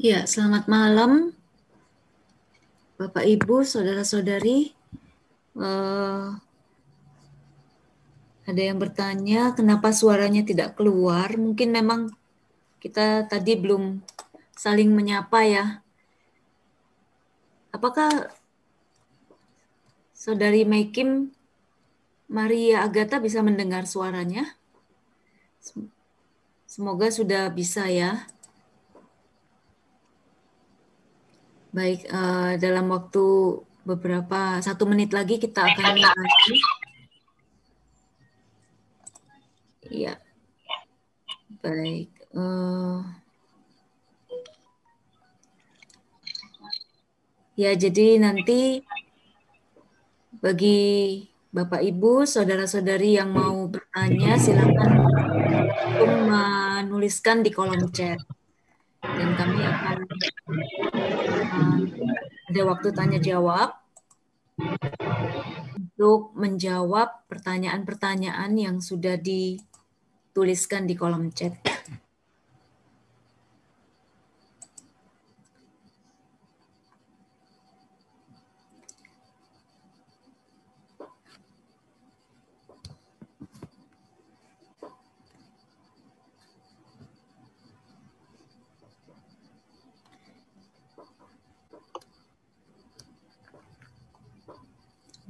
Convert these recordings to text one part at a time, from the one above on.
Ya, selamat malam Bapak Ibu, saudara-saudari. Ada yang bertanya kenapa suaranya tidak keluar. Mungkin memang kita tadi belum saling menyapa ya. Apakah Saudari Maikim Maria Agatha bisa mendengar suaranya? Semoga sudah bisa ya. Baik, dalam waktu beberapa 1 menit lagi kita akan mulai. Iya, baik. Ya, jadi nanti bagi Bapak Ibu, saudara-saudari yang mau bertanya, silakan langsung menuliskan di kolom chat. Dan kami akan ada waktu tanya jawab untuk menjawab pertanyaan-pertanyaan yang sudah dituliskan di kolom chat.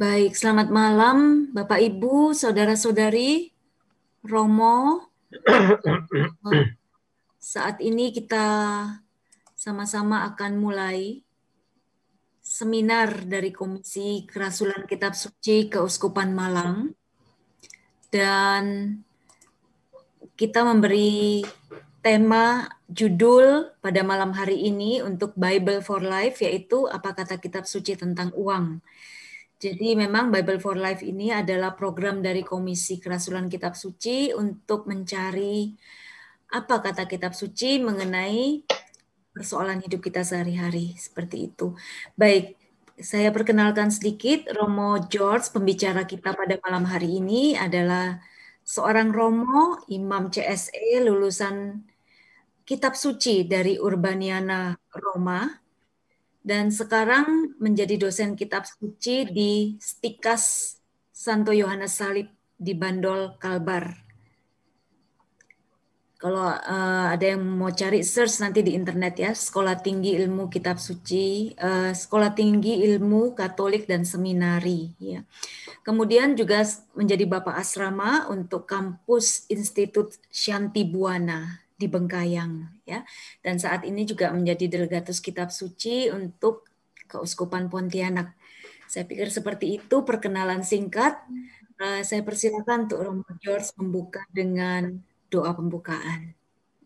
Baik, selamat malam Bapak Ibu, saudara-saudari, Romo. Saat ini kita sama-sama akan mulai seminar dari Komisi Kerasulan Kitab Suci Keuskupan Malang. Dan kita memberi tema judul pada malam hari ini untuk Bible for Life, yaitu apa kata kitab suci tentang uang. Jadi memang Bible for Life ini adalah program dari Komisi Kerasulan Kitab Suci untuk mencari apa kata kitab suci mengenai persoalan hidup kita sehari-hari, seperti itu. Baik, saya perkenalkan sedikit, Romo George, pembicara kita pada malam hari ini adalah seorang Romo, Imam CSE, lulusan Kitab Suci dari Urbaniana, Roma, dan sekarang menjadi dosen Kitab Suci di Stikas Santo Yohanes Salib di Bandol, Kalbar. Kalau ada yang mau cari, search nanti di internet ya, Sekolah Tinggi Ilmu Kitab Suci, Sekolah Tinggi Ilmu Katolik dan Seminari. Ya. Kemudian juga menjadi Bapak Asrama untuk kampus Institut Shanti Buana di Bengkayang. Ya. Dan saat ini juga menjadi Delegatus Kitab Suci untuk Keuskupan Pontianak. Saya pikir seperti itu perkenalan singkat. Saya persilakan untuk Romo George membuka dengan doa pembukaan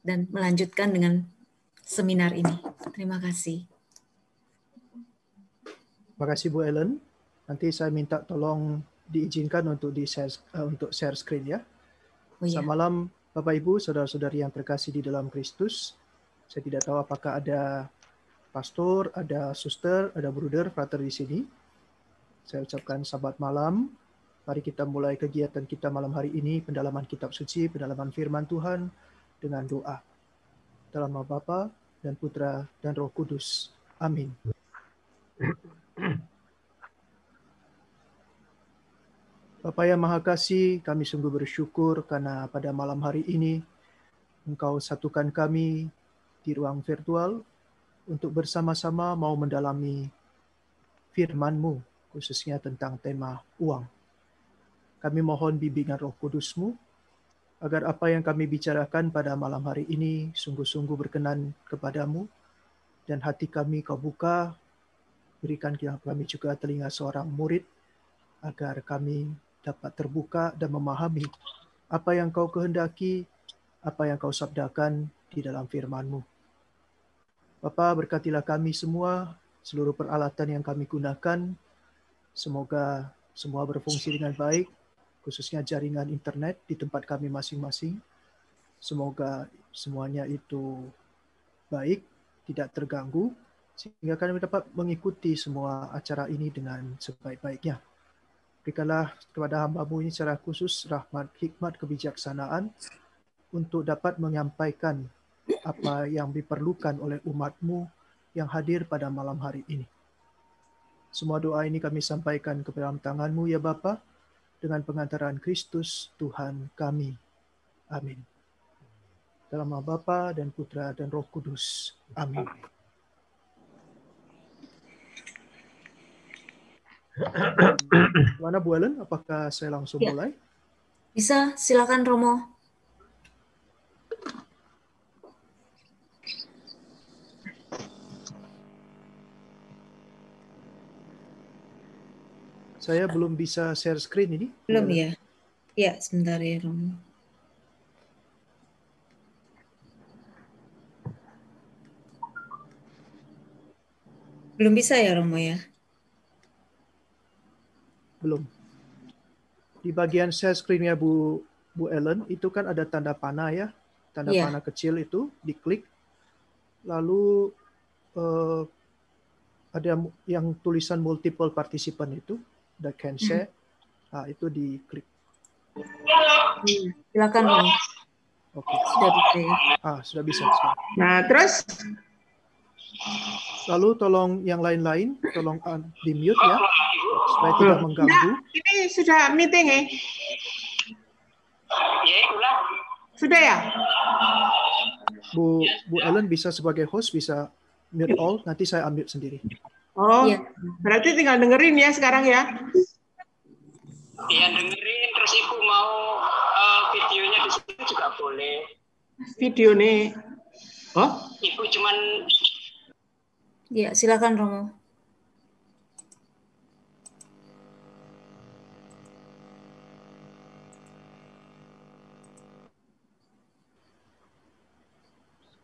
dan melanjutkan dengan seminar ini. Terima kasih. Terima kasih Bu Ellen. Nanti saya minta tolong diizinkan untuk share screen ya. Oh, ya. Selamat malam Bapak Ibu, saudara-saudari yang terkasih di dalam Kristus. Saya tidak tahu apakah ada pastor, ada suster, ada bruder, frater di sini. Saya ucapkan selamat malam. Mari kita mulai kegiatan kita malam hari ini, pendalaman kitab suci, pendalaman firman Tuhan dengan doa. Dalam nama Bapa dan Putra dan Roh Kudus. Amin. Bapa yang Maha Kasih, kami sungguh bersyukur karena pada malam hari ini Engkau satukan kami di ruang virtual untuk bersama-sama mau mendalami firman-Mu, khususnya tentang tema uang. Kami mohon bimbingan Roh Kudus-Mu, agar apa yang kami bicarakan pada malam hari ini sungguh-sungguh berkenan kepadamu, dan hati kami Kau buka, berikan kami juga telinga seorang murid, agar kami dapat terbuka dan memahami apa yang Kau kehendaki, apa yang Kau sabdakan di dalam firman-Mu. Bapa, berkatilah kami semua, seluruh peralatan yang kami gunakan, semoga semua berfungsi dengan baik, khususnya jaringan internet di tempat kami masing-masing. Semoga semuanya itu baik, tidak terganggu, sehingga kami dapat mengikuti semua acara ini dengan sebaik-baiknya. Berikanlah kepada hamba-Mu ini secara khusus rahmat, hikmat, kebijaksanaan untuk dapat menyampaikan apa yang diperlukan oleh umat-Mu yang hadir pada malam hari ini. Semua doa ini kami sampaikan ke dalam tangan-Mu ya Bapa, dengan pengantaran Kristus Tuhan kami. Amin. Dalam nama Bapa dan Putra dan Roh Kudus. Amin. Mana Bu Ellen? Apakah saya langsung mulai? Bisa, silakan Romo. Saya belum bisa share screen ini. Belum ya? Ya, sebentar ya Romo. Belum bisa ya Romo ya? Belum. Di bagian share screen-nya Bu Ellen, itu kan ada tanda panah ya. Tanda panah kecil itu, diklik. Lalu ada yang tulisan multiple participant itu, the can share. Nah, itu diklik. Silakan Romo. Oke. Sudah bisa ya? Sudah bisa. Nah, terus? Lalu tolong yang lain-lain, tolong di-mute ya, supaya tidak mengganggu. Ini sudah meeting ya? Sudah ya? Bu Ellen bisa sebagai host, bisa mute all, nanti saya unmute sendiri. Oh, berarti tinggal dengerin ya sekarang ya? Iya, dengerin, terus Ibu mau videonya di sini juga boleh. Video nih. Oh? Ibu cuman... Ya, silakan Romo.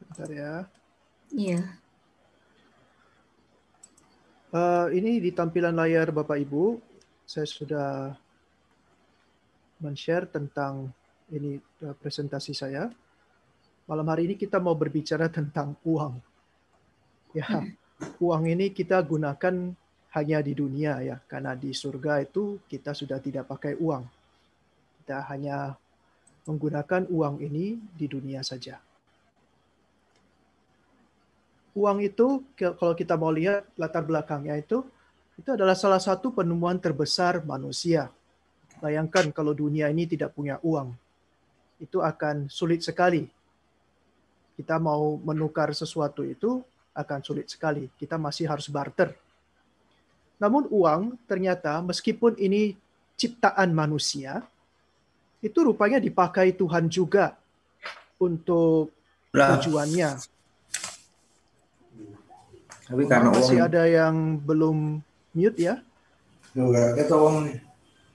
Bentar ya. Iya. Ini di tampilan layar Bapak Ibu, saya sudah men-share tentang ini presentasi saya. Malam hari ini kita mau berbicara tentang uang. Ya, uang ini kita gunakan hanya di dunia ya, karena di surga itu kita sudah tidak pakai uang. Kita hanya menggunakan uang ini di dunia saja. Uang itu, kalau kita mau lihat latar belakangnya itu adalah salah satu penemuan terbesar manusia. Bayangkan kalau dunia ini tidak punya uang, itu akan sulit sekali. Kita mau menukar sesuatu itu akan sulit sekali. Kita masih harus barter. Namun uang ternyata meskipun ini ciptaan manusia, itu rupanya dipakai Tuhan juga untuk tujuannya. Tapi karena masih ada yang belum mute ya?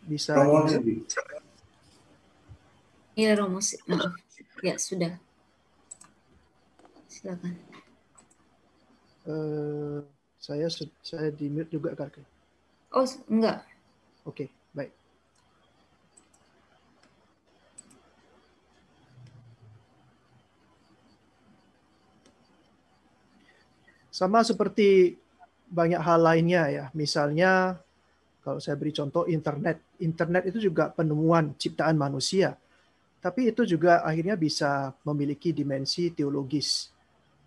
Bisa di-mute. Iya Romo, ya sudah. Silakan. Saya di-mute juga kan? Oh, enggak. Oke, baik. Sama seperti banyak hal lainnya ya. Misalnya kalau saya beri contoh internet. Internet itu juga penemuan ciptaan manusia. Tapi itu juga akhirnya bisa memiliki dimensi teologis.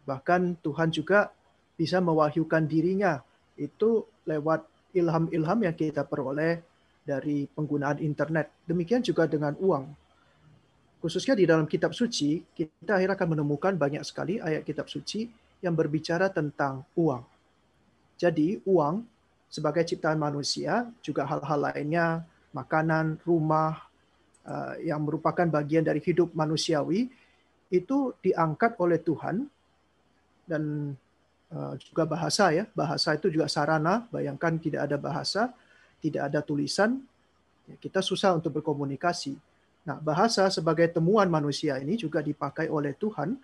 Bahkan Tuhan juga bisa mewahyukan dirinya. Itu lewat ilham-ilham yang kita peroleh dari penggunaan internet. Demikian juga dengan uang. Khususnya di dalam kitab suci, kita akhirnya akan menemukan banyak sekali ayat kitab suci yang berbicara tentang uang. Jadi uang sebagai ciptaan manusia, juga hal-hal lainnya, makanan, rumah, yang merupakan bagian dari hidup manusiawi, itu diangkat oleh Tuhan, dan juga bahasa ya. Bahasa itu juga sarana, bayangkan tidak ada bahasa, tidak ada tulisan, kita susah untuk berkomunikasi. Nah, bahasa sebagai temuan manusia ini juga dipakai oleh Tuhan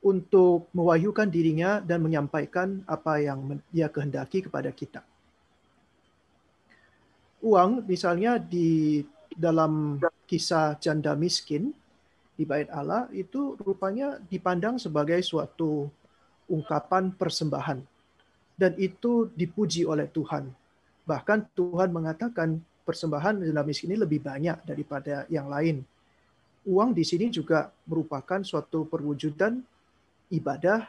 untuk mewahyukan dirinya dan menyampaikan apa yang Dia kehendaki kepada kita. Uang misalnya di dalam kisah janda miskin di Bait Allah itu rupanya dipandang sebagai suatu ungkapan persembahan, dan itu dipuji oleh Tuhan. Bahkan Tuhan mengatakan persembahan janda miskin ini lebih banyak daripada yang lain. Uang di sini juga merupakan suatu perwujudan ibadah,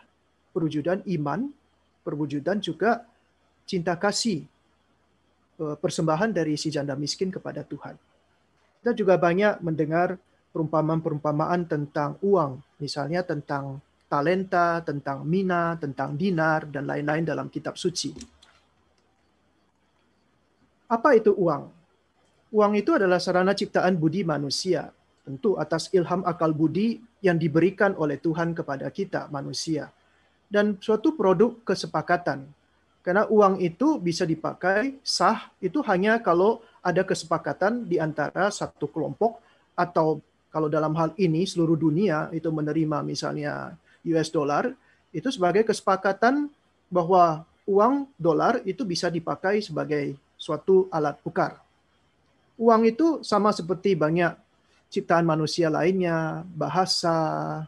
perwujudan iman, perwujudan juga cinta kasih, persembahan dari si janda miskin kepada Tuhan. Kita juga banyak mendengar perumpamaan-perumpamaan tentang uang, misalnya tentang talenta, tentang mina, tentang dinar, dan lain-lain dalam kitab suci. Apa itu uang? Uang itu adalah sarana ciptaan budi manusia, tentu atas ilham akal budi yang diberikan oleh Tuhan kepada kita manusia. Dan suatu produk kesepakatan. Karena uang itu bisa dipakai sah itu hanya kalau ada kesepakatan di antara satu kelompok, atau kalau dalam hal ini seluruh dunia itu menerima misalnya US dollar, itu sebagai kesepakatan bahwa uang dolar itu bisa dipakai sebagai suatu alat tukar. Uang itu sama seperti banyak ciptaan manusia lainnya, bahasa,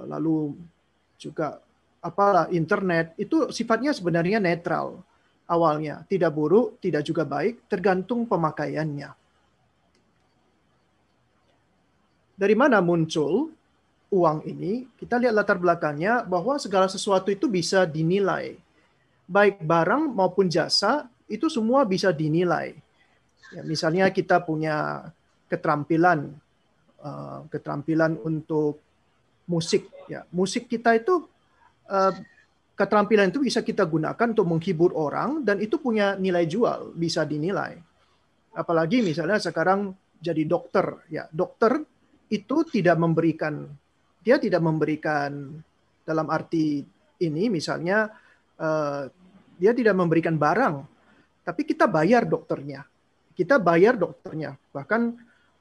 lalu juga internet, itu sifatnya sebenarnya netral awalnya, tidak buruk, tidak juga baik, tergantung pemakaiannya. Dari mana muncul uang ini? Kita lihat latar belakangnya bahwa segala sesuatu itu bisa dinilai. Baik barang maupun jasa, itu semua bisa dinilai. Ya, misalnya kita punya keterampilan untuk musik. Ya, musik kita itu keterampilan itu bisa kita gunakan untuk menghibur orang dan itu punya nilai jual, bisa dinilai. Apalagi misalnya sekarang jadi dokter. Ya, dokter itu tidak memberikan dalam arti ini misalnya dia tidak memberikan barang, tapi kita bayar dokternya. Bahkan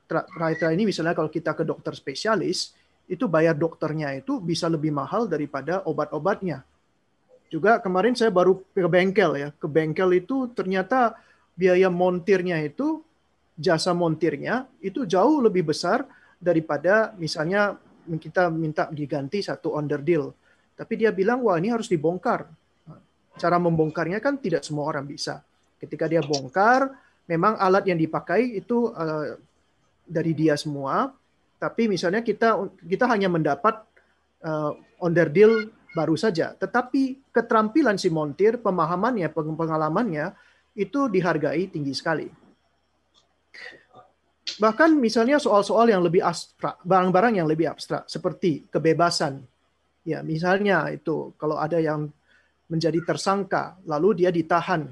terakhir ini misalnya kalau kita ke dokter spesialis, itu bayar dokternya itu bisa lebih mahal daripada obat-obatnya. Juga kemarin saya baru ke bengkel ya. Ke bengkel itu ternyata biaya montirnya itu, jasa montirnya itu jauh lebih besar daripada misalnya kita minta diganti satu onderdil. Tapi dia bilang, wah ini harus dibongkar. Cara membongkarnya kan tidak semua orang bisa. Ketika dia bongkar, memang alat yang dipakai itu dari dia semua, tapi misalnya kita hanya mendapat onderdil baru saja, tetapi keterampilan si montir, pemahamannya, pengalamannya itu dihargai tinggi sekali. Bahkan misalnya soal-soal yang lebih abstrak, barang-barang yang lebih abstrak seperti kebebasan. Ya, misalnya itu kalau ada yang menjadi tersangka lalu dia ditahan.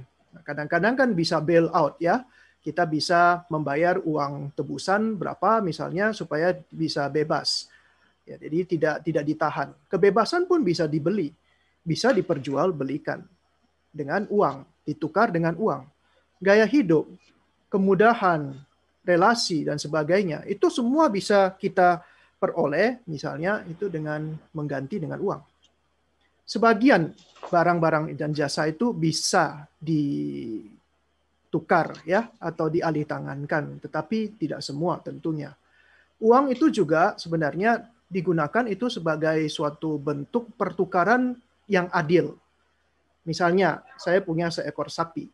Kadang-kadang kan bisa bail out ya. Kita bisa membayar uang tebusan berapa misalnya supaya bisa bebas. Ya, jadi tidak ditahan. Kebebasan pun bisa dibeli, bisa diperjualbelikan dengan uang, ditukar dengan uang. Gaya hidup, kemudahan, relasi dan sebagainya, itu semua bisa kita peroleh misalnya itu dengan mengganti dengan uang. Sebagian barang-barang dan jasa itu bisa ditukar ya atau dialih tangankan, tetapi tidak semua tentunya. Uang itu juga sebenarnya digunakan itu sebagai suatu bentuk pertukaran yang adil. Misalnya saya punya seekor sapi.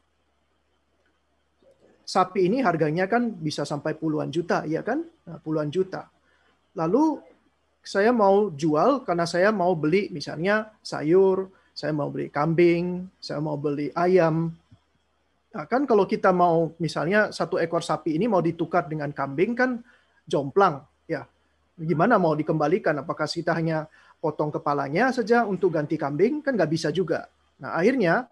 Sapi ini harganya kan bisa sampai puluhan juta, ya kan? Nah, puluhan juta. Lalu saya mau jual karena saya mau beli misalnya sayur, saya mau beli kambing, saya mau beli ayam. Nah, kan kalau kita mau misalnya satu ekor sapi ini mau ditukar dengan kambing kan jomplang, ya. Gimana mau dikembalikan? Apakah kita hanya potong kepalanya saja untuk ganti kambing? Kan nggak bisa juga. Nah, akhirnya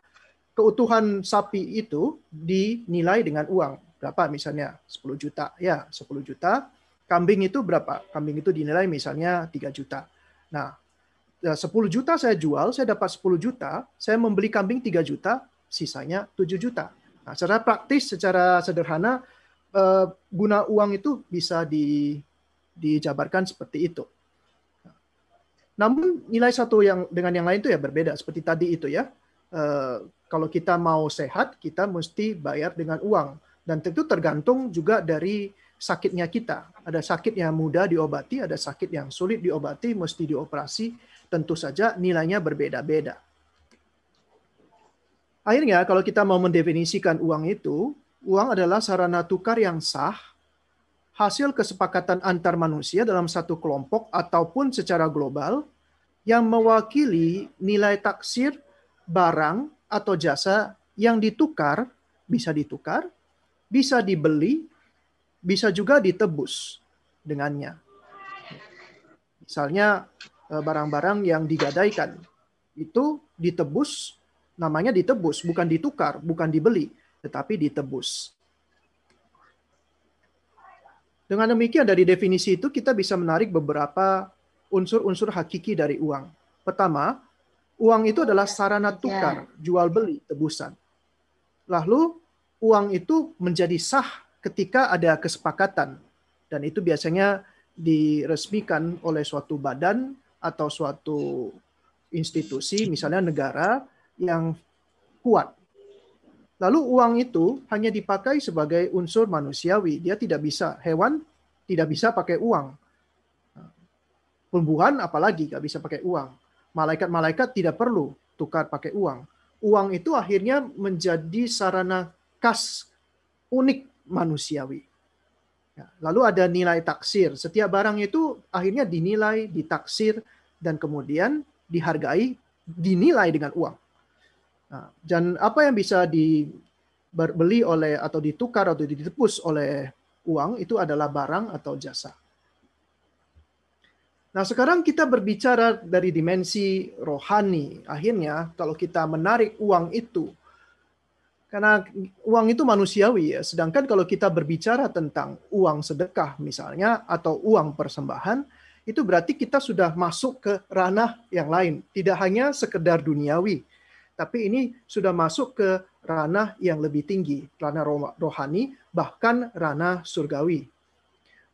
keutuhan sapi itu dinilai dengan uang. Berapa misalnya? 10 juta. Ya, 10 juta. Kambing itu berapa? Kambing itu dinilai misalnya 3 juta. Nah, 10 juta saya jual, saya dapat 10 juta, saya membeli kambing 3 juta, sisanya 7 juta. Nah, secara praktis, secara sederhana, guna uang itu bisa dijabarkan seperti itu. Namun nilai satu yang dengan yang lain itu ya berbeda, seperti tadi itu ya. Kalau kita mau sehat, kita mesti bayar dengan uang. Dan tentu tergantung juga dari sakitnya kita. Ada sakit yang mudah diobati, ada sakit yang sulit diobati, mesti dioperasi. Tentu saja nilainya berbeda-beda. Akhirnya kalau kita mau mendefinisikan uang itu, uang adalah sarana tukar yang sah, hasil kesepakatan antar manusia dalam satu kelompok ataupun secara global, yang mewakili nilai taksir barang atau jasa yang ditukar, bisa dibeli, bisa juga ditebus dengannya. Misalnya barang-barang yang digadaikan itu ditebus, namanya ditebus, bukan ditukar, bukan dibeli, tetapi ditebus. Dengan demikian dari definisi itu kita bisa menarik beberapa unsur-unsur hakiki dari uang. Pertama, uang itu adalah sarana tukar, jual beli, tebusan. Lalu uang itu menjadi sah ketika ada kesepakatan, dan itu biasanya diresmikan oleh suatu badan atau suatu institusi, misalnya negara yang kuat. Lalu uang itu hanya dipakai sebagai unsur manusiawi. Dia tidak bisa, hewan tidak bisa pakai uang. Tumbuhan apalagi nggak bisa pakai uang. Malaikat-malaikat tidak perlu tukar pakai uang. Uang itu akhirnya menjadi sarana khas unik manusiawi. Lalu ada nilai taksir. Setiap barang itu akhirnya dinilai, ditaksir, dan kemudian dihargai, dinilai dengan uang. Dan apa yang bisa dibeli oleh atau ditukar atau ditebus oleh uang itu adalah barang atau jasa. Nah, sekarang kita berbicara dari dimensi rohani. Akhirnya kalau kita menarik uang itu, karena uang itu manusiawi ya, sedangkan kalau kita berbicara tentang uang sedekah misalnya atau uang persembahan, itu berarti kita sudah masuk ke ranah yang lain, tidak hanya sekedar duniawi, tapi ini sudah masuk ke ranah yang lebih tinggi, ranah rohani, bahkan ranah surgawi.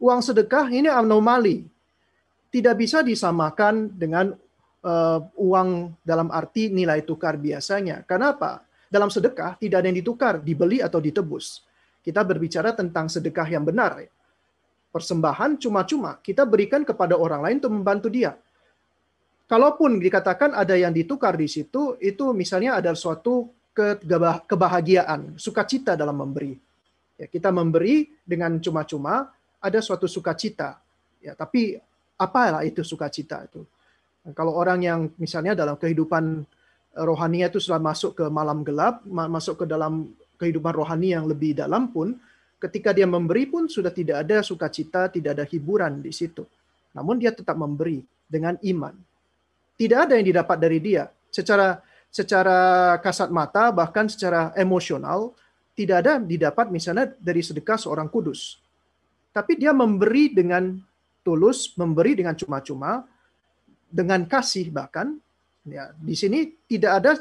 Uang sedekah ini anomali, tidak bisa disamakan dengan uang dalam arti nilai tukar biasanya. Kenapa? Dalam sedekah tidak ada yang ditukar, dibeli atau ditebus. Kita berbicara tentang sedekah yang benar. Persembahan cuma-cuma, kita berikan kepada orang lain untuk membantu dia. Kalaupun dikatakan ada yang ditukar di situ, itu misalnya ada suatu kebahagiaan, sukacita dalam memberi. Ya, kita memberi dengan cuma-cuma, ada suatu sukacita. Ya, tapi apalah itu sukacita itu? Kalau orang yang misalnya dalam kehidupan rohani itu sudah masuk ke malam gelap, masuk ke dalam kehidupan rohani yang lebih dalam pun, ketika dia memberi pun sudah tidak ada sukacita, tidak ada hiburan di situ. Namun dia tetap memberi dengan iman. Tidak ada yang didapat dari dia. Secara kasat mata, bahkan secara emosional, tidak ada yang didapat misalnya dari sedekah seorang kudus. Tapi dia memberi dengan tulus, memberi dengan cuma-cuma, dengan kasih bahkan. Ya, di sini tidak ada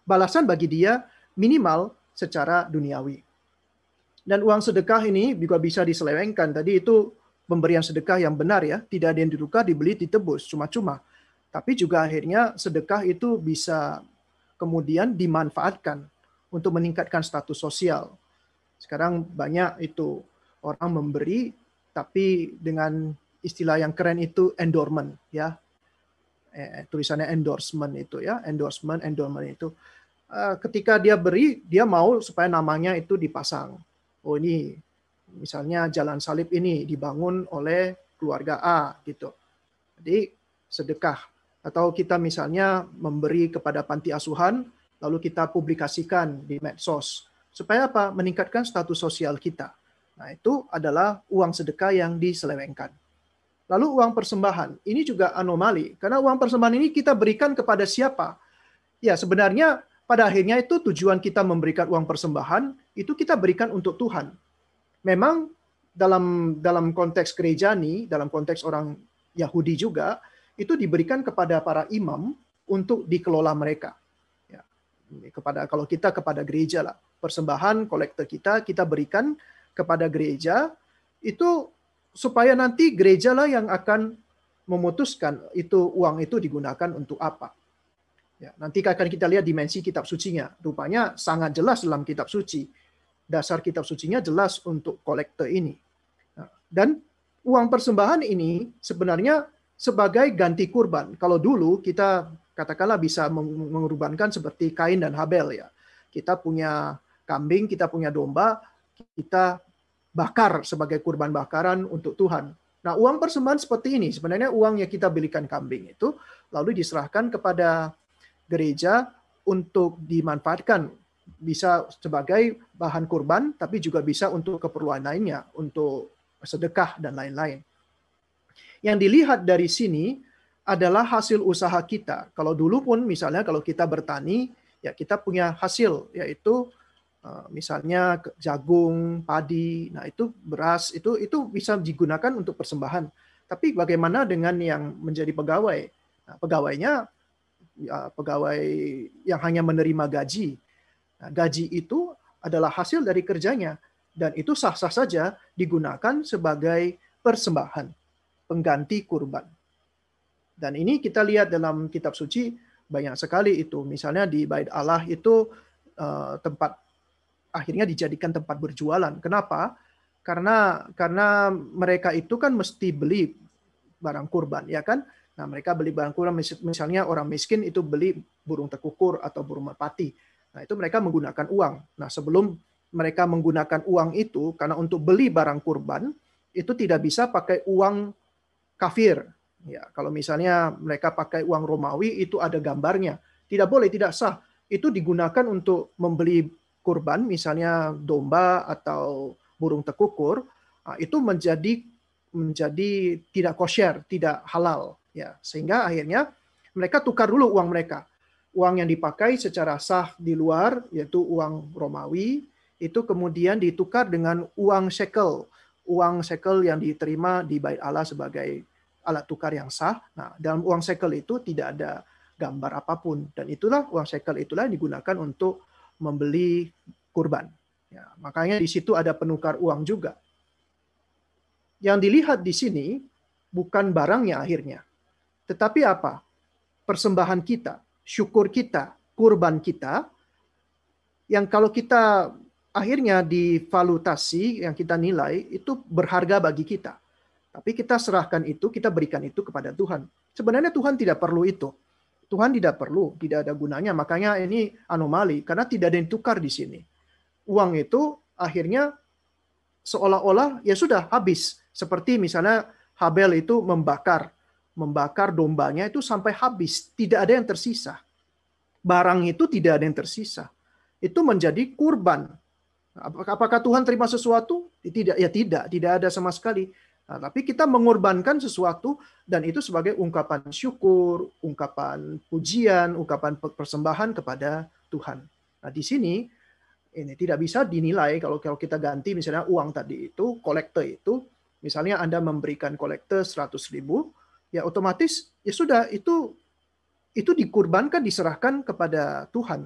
balasan bagi dia minimal secara duniawi. Dan uang sedekah ini juga bisa diselewengkan. Tadi itu pemberian sedekah yang benar ya, tidak ada yang ditukar, dibeli, ditebus, cuma-cuma. Tapi juga akhirnya sedekah itu bisa kemudian dimanfaatkan untuk meningkatkan status sosial. Sekarang banyak itu orang memberi, tapi dengan istilah yang keren itu endowment ya. Tulisannya endorsement itu ya, endorment itu. Ketika dia beri, dia mau supaya namanya itu dipasang. Oh ini misalnya jalan salib ini dibangun oleh keluarga A gitu. Jadi sedekah. Atau kita misalnya memberi kepada panti asuhan, lalu kita publikasikan di medsos. Supaya apa? Meningkatkan status sosial kita. Nah itu adalah uang sedekah yang diselewengkan. Lalu uang persembahan, ini juga anomali. Karena uang persembahan ini kita berikan kepada siapa? Ya sebenarnya pada akhirnya itu tujuan kita memberikan uang persembahan, itu kita berikan untuk Tuhan. Memang dalam konteks gerejani, dalam konteks orang Yahudi juga, itu diberikan kepada para imam untuk dikelola mereka. Ya, kalau kita kepada gereja lah, persembahan kolektor kita berikan kepada gereja, itu supaya nanti gereja lah yang akan memutuskan itu uang itu digunakan untuk apa. Ya, nanti akan kita lihat dimensi kitab sucinya. Rupanya sangat jelas dalam kitab suci. Dasar kitab sucinya jelas untuk kolektor ini. Nah, dan uang persembahan ini sebenarnya sebagai ganti kurban. Kalau dulu kita katakanlah bisa mengorbankan seperti Kain dan Habel ya. Kita punya kambing, kita punya domba, kita bakar sebagai kurban bakaran untuk Tuhan. Nah, uang persembahan seperti ini, sebenarnya uang yang kita belikan kambing itu lalu diserahkan kepada gereja untuk dimanfaatkan, bisa sebagai bahan kurban, tapi juga bisa untuk keperluan lainnya, untuk sedekah dan lain-lain. Yang dilihat dari sini adalah hasil usaha kita. Kalau dulu pun misalnya kalau kita bertani, ya kita punya hasil, yaitu misalnya jagung, padi, nah itu beras, itu bisa digunakan untuk persembahan. Tapi bagaimana dengan yang menjadi pegawai? Nah, pegawainya ya, pegawai yang hanya menerima gaji. Nah, gaji itu adalah hasil dari kerjanya, dan itu sah-sah saja digunakan sebagai persembahan, pengganti kurban. Dan ini kita lihat dalam kitab suci banyak sekali itu. Misalnya di Bait Allah itu tempat akhirnya dijadikan tempat berjualan. Kenapa? Karena mereka itu kan mesti beli barang kurban, ya kan? Nah, mereka beli barang kurban, misalnya orang miskin itu beli burung tekukur atau burung merpati. Nah, itu mereka menggunakan uang. Nah, sebelum mereka menggunakan uang itu, karena untuk beli barang kurban, itu tidak bisa pakai uang kafir. Ya, kalau misalnya mereka pakai uang Romawi, itu ada gambarnya. Tidak boleh, tidak sah. Itu digunakan untuk membeli kurban, misalnya domba atau burung tekukur, itu menjadi tidak kosher, tidak halal. Ya, sehingga akhirnya mereka tukar dulu uang mereka. Uang yang dipakai secara sah di luar, yaitu uang Romawi, itu kemudian ditukar dengan uang shekel. Uang shekel yang diterima di Bait Allah sebagai alat tukar yang sah. Nah, dalam uang shekel itu tidak ada gambar apapun. Dan itulah uang shekel itulah yang digunakan untuk membeli kurban. Ya, makanya di situ ada penukar uang juga. Yang dilihat di sini bukan barangnya akhirnya, tetapi apa? Persembahan kita, syukur kita, kurban kita, yang kalau kita akhirnya divalutasi, yang kita nilai, itu berharga bagi kita. Tapi kita serahkan itu, kita berikan itu kepada Tuhan. Sebenarnya Tuhan tidak perlu itu. Tuhan tidak perlu, tidak ada gunanya. Makanya ini anomali, karena tidak ada yang tukar di sini. Uang itu akhirnya seolah-olah ya sudah habis. Seperti misalnya Habel itu membakar dombanya itu sampai habis, tidak ada yang tersisa. Barang itu tidak ada yang tersisa. Itu menjadi kurban. Apakah Tuhan terima sesuatu? Tidak, ya tidak ada sama sekali. Nah, tapi kita mengorbankan sesuatu dan itu sebagai ungkapan syukur, ungkapan pujian, ungkapan persembahan kepada Tuhan. Nah, di sini ini tidak bisa dinilai kalau kita ganti misalnya uang tadi itu, kolekte itu, misalnya Anda memberikan kolekte 100.000, ya otomatis ya sudah itu dikurbankan, diserahkan kepada Tuhan.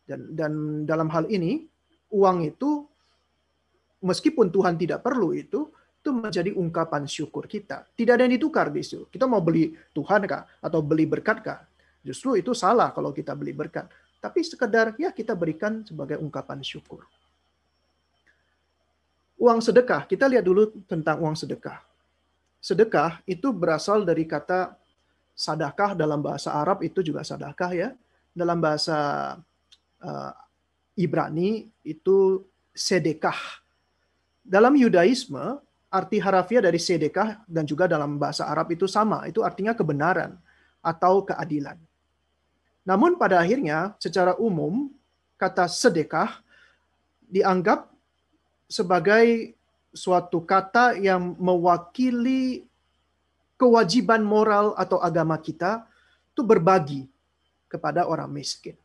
Dan dalam hal ini uang itu meskipun Tuhan tidak perlu itu menjadi ungkapan syukur kita. Tidak ada yang ditukar di situ. Kita mau beli Tuhan kah atau beli berkat kah? Justru itu salah kalau kita beli berkat. Tapi sekedar ya kita berikan sebagai ungkapan syukur. Uang sedekah, kita lihat dulu tentang uang sedekah. Sedekah itu berasal dari kata sadakah, dalam bahasa Arab itu juga sadakah ya. Dalam bahasa Ibrani itu sedekah. Dalam Yudaisme, arti harafiah dari sedekah dan juga dalam bahasa Arab itu sama, itu artinya kebenaran atau keadilan. Namun pada akhirnya secara umum kata sedekah dianggap sebagai suatu kata yang mewakili kewajiban moral atau agama kita itu berbagi kepada orang miskin.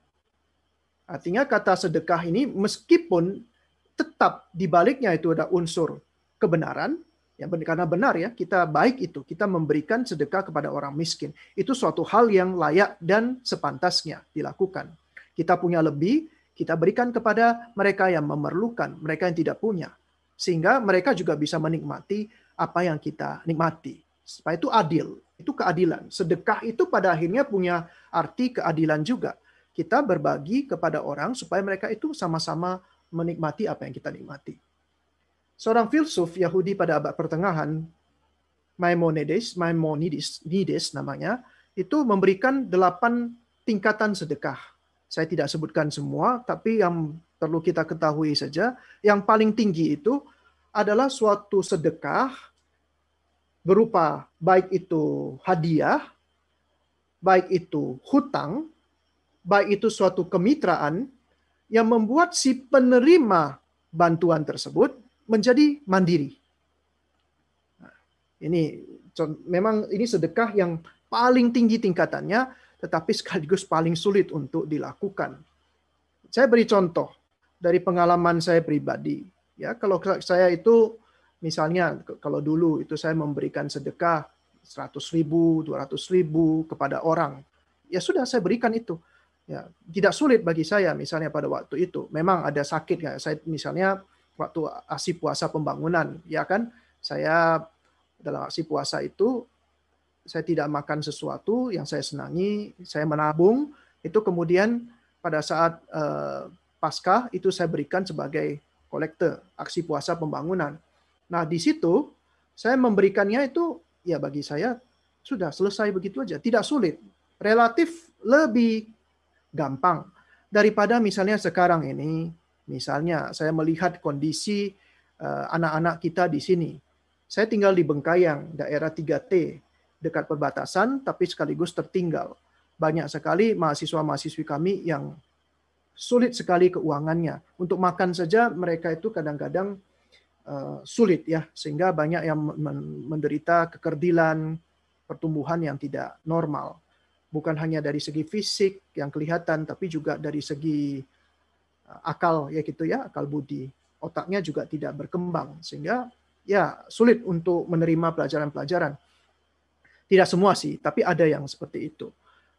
Artinya kata sedekah ini meskipun tetap di baliknya itu ada unsur kebenaran, ya karena benar ya, kita baik itu, kita memberikan sedekah kepada orang miskin. Itu suatu hal yang layak dan sepantasnya dilakukan. Kita punya lebih, kita berikan kepada mereka yang memerlukan, mereka yang tidak punya. Sehingga mereka juga bisa menikmati apa yang kita nikmati. Supaya itu adil, itu keadilan. Sedekah itu pada akhirnya punya arti keadilan juga. Kita berbagi kepada orang supaya mereka itu sama-sama menikmati apa yang kita nikmati. Seorang filsuf Yahudi pada abad pertengahan, Maimonides namanya, itu memberikan 8 tingkatan sedekah. Saya tidak sebutkan semua, tapi yang perlu kita ketahui saja, yang paling tinggi itu adalah suatu sedekah berupa baik itu hadiah, baik itu hutang, baik itu suatu kemitraan yang membuat si penerima bantuan tersebut menjadi mandiri. Ini memang ini sedekah yang paling tinggi tingkatannya, tetapi sekaligus paling sulit untuk dilakukan. Saya beri contoh dari pengalaman saya pribadi. Ya, kalau saya itu misalnya kalau dulu itu saya memberikan sedekah 100.000, 200.000 kepada orang, ya sudah saya berikan itu. Ya, tidak sulit bagi saya misalnya pada waktu itu. Memang ada sakit ya. Saya misalnya waktu aksi puasa pembangunan, ya kan, saya dalam aksi puasa itu saya tidak makan sesuatu yang saya senangi, saya menabung, itu kemudian pada saat Paskah itu saya berikan sebagai kolekte aksi puasa pembangunan. Nah, di situ saya memberikannya itu ya bagi saya sudah selesai begitu aja, tidak sulit, relatif lebih gampang daripada misalnya sekarang ini, misalnya saya melihat kondisi anak-anak kita di sini. Saya tinggal di Bengkayang, daerah 3T, dekat perbatasan, tapi sekaligus tertinggal. Banyak sekali mahasiswa-mahasiswi kami yang sulit sekali keuangannya. Untuk makan saja mereka itu kadang-kadang sulit ya, sehingga banyak yang menderita kekerdilan, pertumbuhan yang tidak normal. Bukan hanya dari segi fisik yang kelihatan, tapi juga dari segi akal ya gitu ya, akal budi. Otaknya juga tidak berkembang, sehingga ya sulit untuk menerima pelajaran-pelajaran. Tidak semua sih, tapi ada yang seperti itu.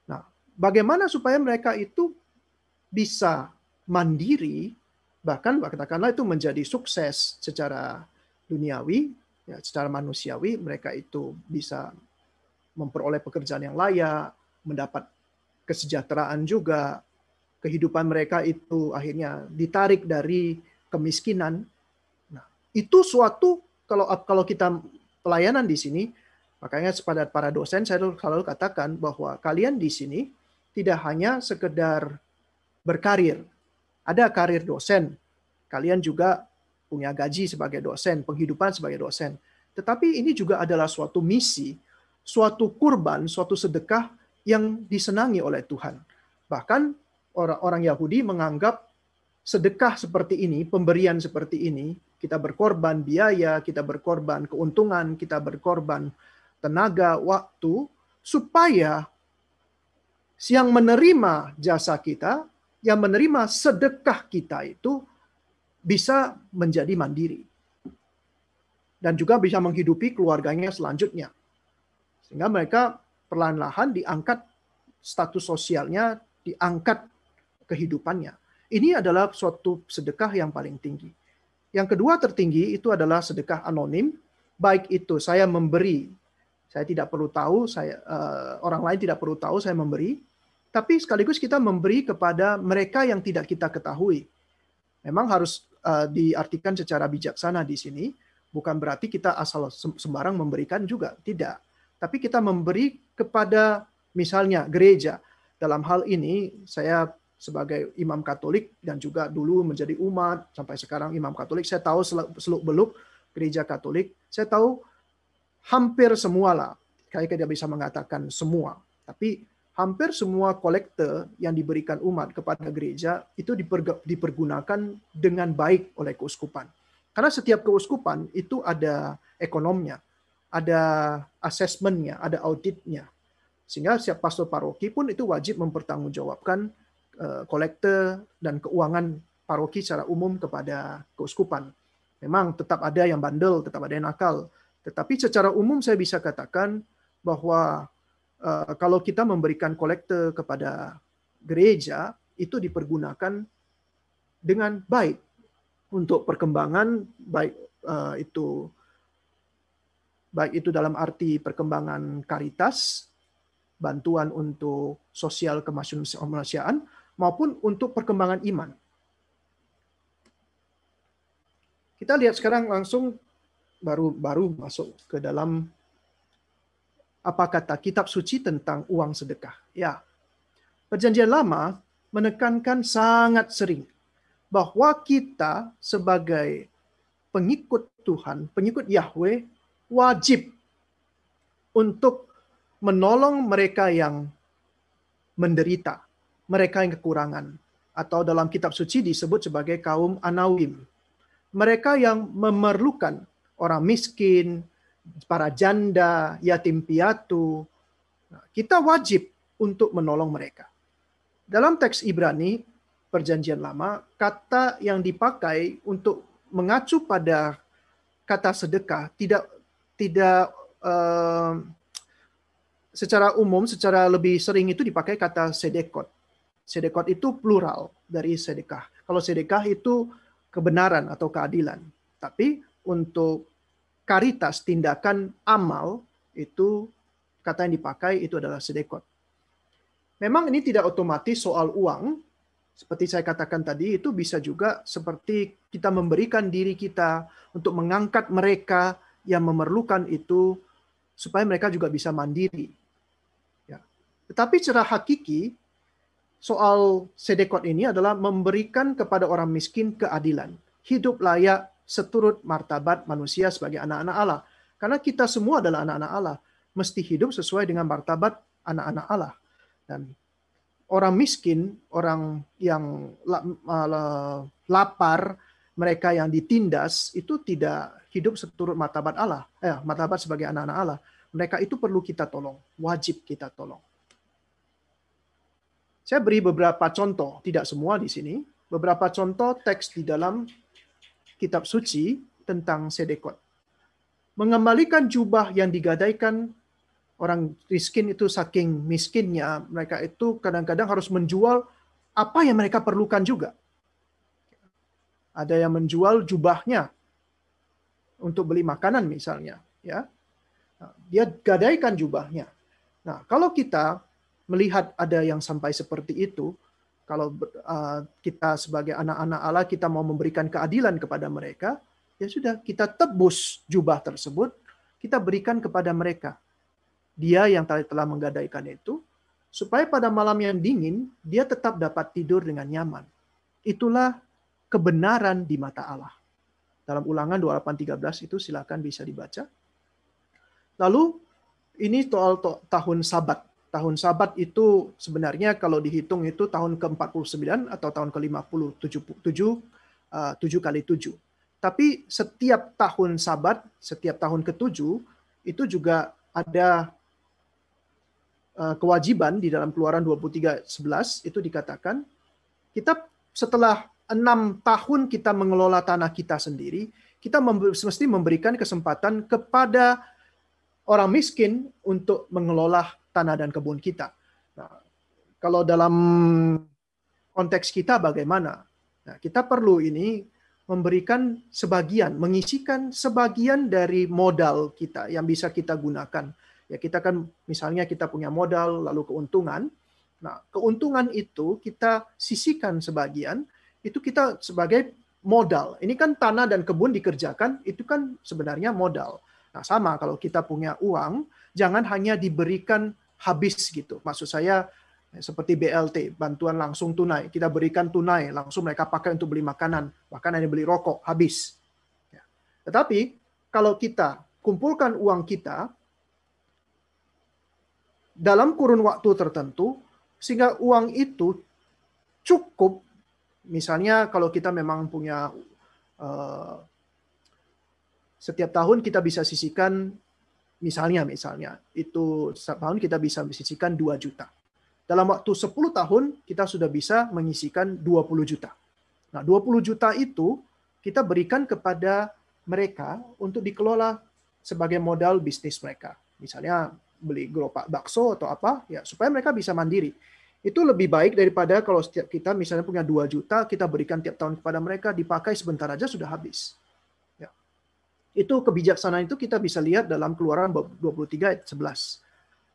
Nah, bagaimana supaya mereka itu bisa mandiri, bahkan katakanlah itu menjadi sukses secara duniawi, ya, secara manusiawi, mereka itu bisa memperoleh pekerjaan yang layak, mendapat kesejahteraan juga, kehidupan mereka itu akhirnya ditarik dari kemiskinan. Nah, itu suatu kalau kita pelayanan di sini, makanya kepada para dosen saya selalu katakan bahwa kalian di sini tidak hanya sekedar berkarir. Ada karir dosen, kalian juga punya gaji sebagai dosen, penghidupan sebagai dosen. Tetapi ini juga adalah suatu misi, suatu kurban, suatu sedekah yang disenangi oleh Tuhan. Bahkan orang-orang Yahudi menganggap sedekah seperti ini, pemberian seperti ini, kita berkorban biaya, kita berkorban keuntungan, kita berkorban tenaga, waktu, supaya yang menerima jasa kita, yang menerima sedekah kita itu bisa menjadi mandiri. Dan juga bisa menghidupi keluarganya selanjutnya. Sehingga mereka perlahan-lahan diangkat status sosialnya, diangkat kehidupannya. Ini adalah suatu sedekah yang paling tinggi. Yang kedua tertinggi itu adalah sedekah anonim, baik itu saya memberi, saya tidak perlu tahu, orang lain tidak perlu tahu saya memberi, tapi sekaligus kita memberi kepada mereka yang tidak kita ketahui. Memang harus diartikan secara bijaksana di sini, bukan berarti kita asal sembarang memberikan juga, tidak. Tapi kita memberi kepada misalnya gereja. Dalam hal ini saya sebagai imam Katolik dan juga dulu menjadi umat sampai sekarang imam Katolik, saya tahu seluk-beluk gereja Katolik, saya tahu hampir semua lah, kayak tidak bisa mengatakan semua, tapi hampir semua kolekte yang diberikan umat kepada gereja itu dipergunakan dengan baik oleh keuskupan. Karena setiap keuskupan itu ada ekonomnya, ada asesmennya, ada auditnya. Sehingga setiap pastor paroki pun itu wajib mempertanggungjawabkan kolekte dan keuangan paroki secara umum kepada keuskupan. Memang tetap ada yang bandel, tetap ada yang nakal. Tetapi secara umum saya bisa katakan bahwa kalau kita memberikan kolekte kepada gereja, itu dipergunakan dengan baik untuk perkembangan, baik itu dalam arti perkembangan karitas, bantuan untuk sosial kemanusiaan, maupun untuk perkembangan iman. Kita lihat sekarang langsung baru masuk ke dalam apa kata kitab suci tentang uang sedekah. Ya, Perjanjian Lama menekankan sangat sering bahwa kita sebagai pengikut Tuhan, pengikut Yahweh, wajib untuk menolong mereka yang menderita, mereka yang kekurangan, atau dalam kitab suci disebut sebagai kaum Anawim. Mereka yang memerlukan, orang miskin, para janda, yatim piatu. Kita wajib untuk menolong mereka. Dalam teks Ibrani Perjanjian Lama, kata yang dipakai untuk mengacu pada kata sedekah tidak secara umum, secara lebih sering itu dipakai kata sedekot. Sedekot itu plural dari sedekah. Kalau sedekah itu kebenaran atau keadilan. Tapi untuk karitas, tindakan amal, itu kata yang dipakai itu adalah sedekot. Memang ini tidak otomatis soal uang. Seperti saya katakan tadi, itu bisa juga seperti kita memberikan diri kita untuk mengangkat mereka yang memerlukan itu, supaya mereka juga bisa mandiri. Ya. Tetapi secara hakiki, soal sedekot ini adalah memberikan kepada orang miskin keadilan. Hidup layak seturut martabat manusia sebagai anak-anak Allah. Karena kita semua adalah anak-anak Allah. Mesti hidup sesuai dengan martabat anak-anak Allah. Dan orang miskin, orang yang lapar, mereka yang ditindas, itu tidak hidup seturut martabat Allah. Martabat sebagai anak-anak Allah. Mereka itu perlu kita tolong. Wajib kita tolong. Saya beri beberapa contoh, tidak semua di sini. Beberapa contoh teks di dalam kitab suci tentang sedekot. Mengembalikan jubah yang digadaikan, orang miskin itu saking miskinnya, mereka itu kadang-kadang harus menjual apa yang mereka perlukan juga. Ada yang menjual jubahnya untuk beli makanan misalnya, ya. Dia gadaikan jubahnya. Nah, kalau kita melihat ada yang sampai seperti itu, kalau kita sebagai anak-anak Allah, kita mau memberikan keadilan kepada mereka, ya sudah, kita tebus jubah tersebut, kita berikan kepada mereka. Dia yang telah menggadaikan itu, supaya pada malam yang dingin, dia tetap dapat tidur dengan nyaman. Itulah kebenaran di mata Allah. Dalam Ulangan 28:13 itu silakan bisa dibaca. Lalu, ini soal tahun Sabat. Tahun Sabat itu sebenarnya kalau dihitung itu tahun ke-49 atau tahun ke-50, 7 kali 7. Tapi setiap tahun Sabat, setiap tahun ke-7, itu juga ada kewajiban di dalam Keluaran 23:11 itu dikatakan, kita setelah 6 tahun kita mengelola tanah kita sendiri, kita mesti memberikan kesempatan kepada orang miskin untuk mengelola tanah dan kebun kita. Nah, kalau dalam konteks kita bagaimana? Nah, kita perlu ini memberikan sebagian, mengisikan sebagian dari modal kita yang bisa kita gunakan. Ya, kita kan misalnya kita punya modal lalu keuntungan. Nah, keuntungan itu kita sisihkan sebagian, itu kita sebagai modal. Ini kan tanah dan kebun dikerjakan, itu kan sebenarnya modal. Nah, sama kalau kita punya uang, jangan hanya diberikan habis gitu. Maksud saya seperti BLT, bantuan langsung tunai. Kita berikan tunai, langsung mereka pakai untuk beli makanan, bahkan hanya beli rokok, habis. Ya. Tetapi kalau kita kumpulkan uang kita dalam kurun waktu tertentu, sehingga uang itu cukup, misalnya kalau kita memang punya setiap tahun kita bisa sisihkan, misalnya itu setiap tahun kita bisa sisihkan 2 juta. Dalam waktu 10 tahun kita sudah bisa menyisihkan 20 juta. Nah, 20 juta itu kita berikan kepada mereka untuk dikelola sebagai modal bisnis mereka. Misalnya beli gerobak bakso atau apa, ya supaya mereka bisa mandiri. Itu lebih baik daripada kalau setiap kita misalnya punya 2 juta, kita berikan tiap tahun kepada mereka, dipakai sebentar aja sudah habis. Ya. Itu kebijaksanaan itu kita bisa lihat dalam Keluaran 23:11.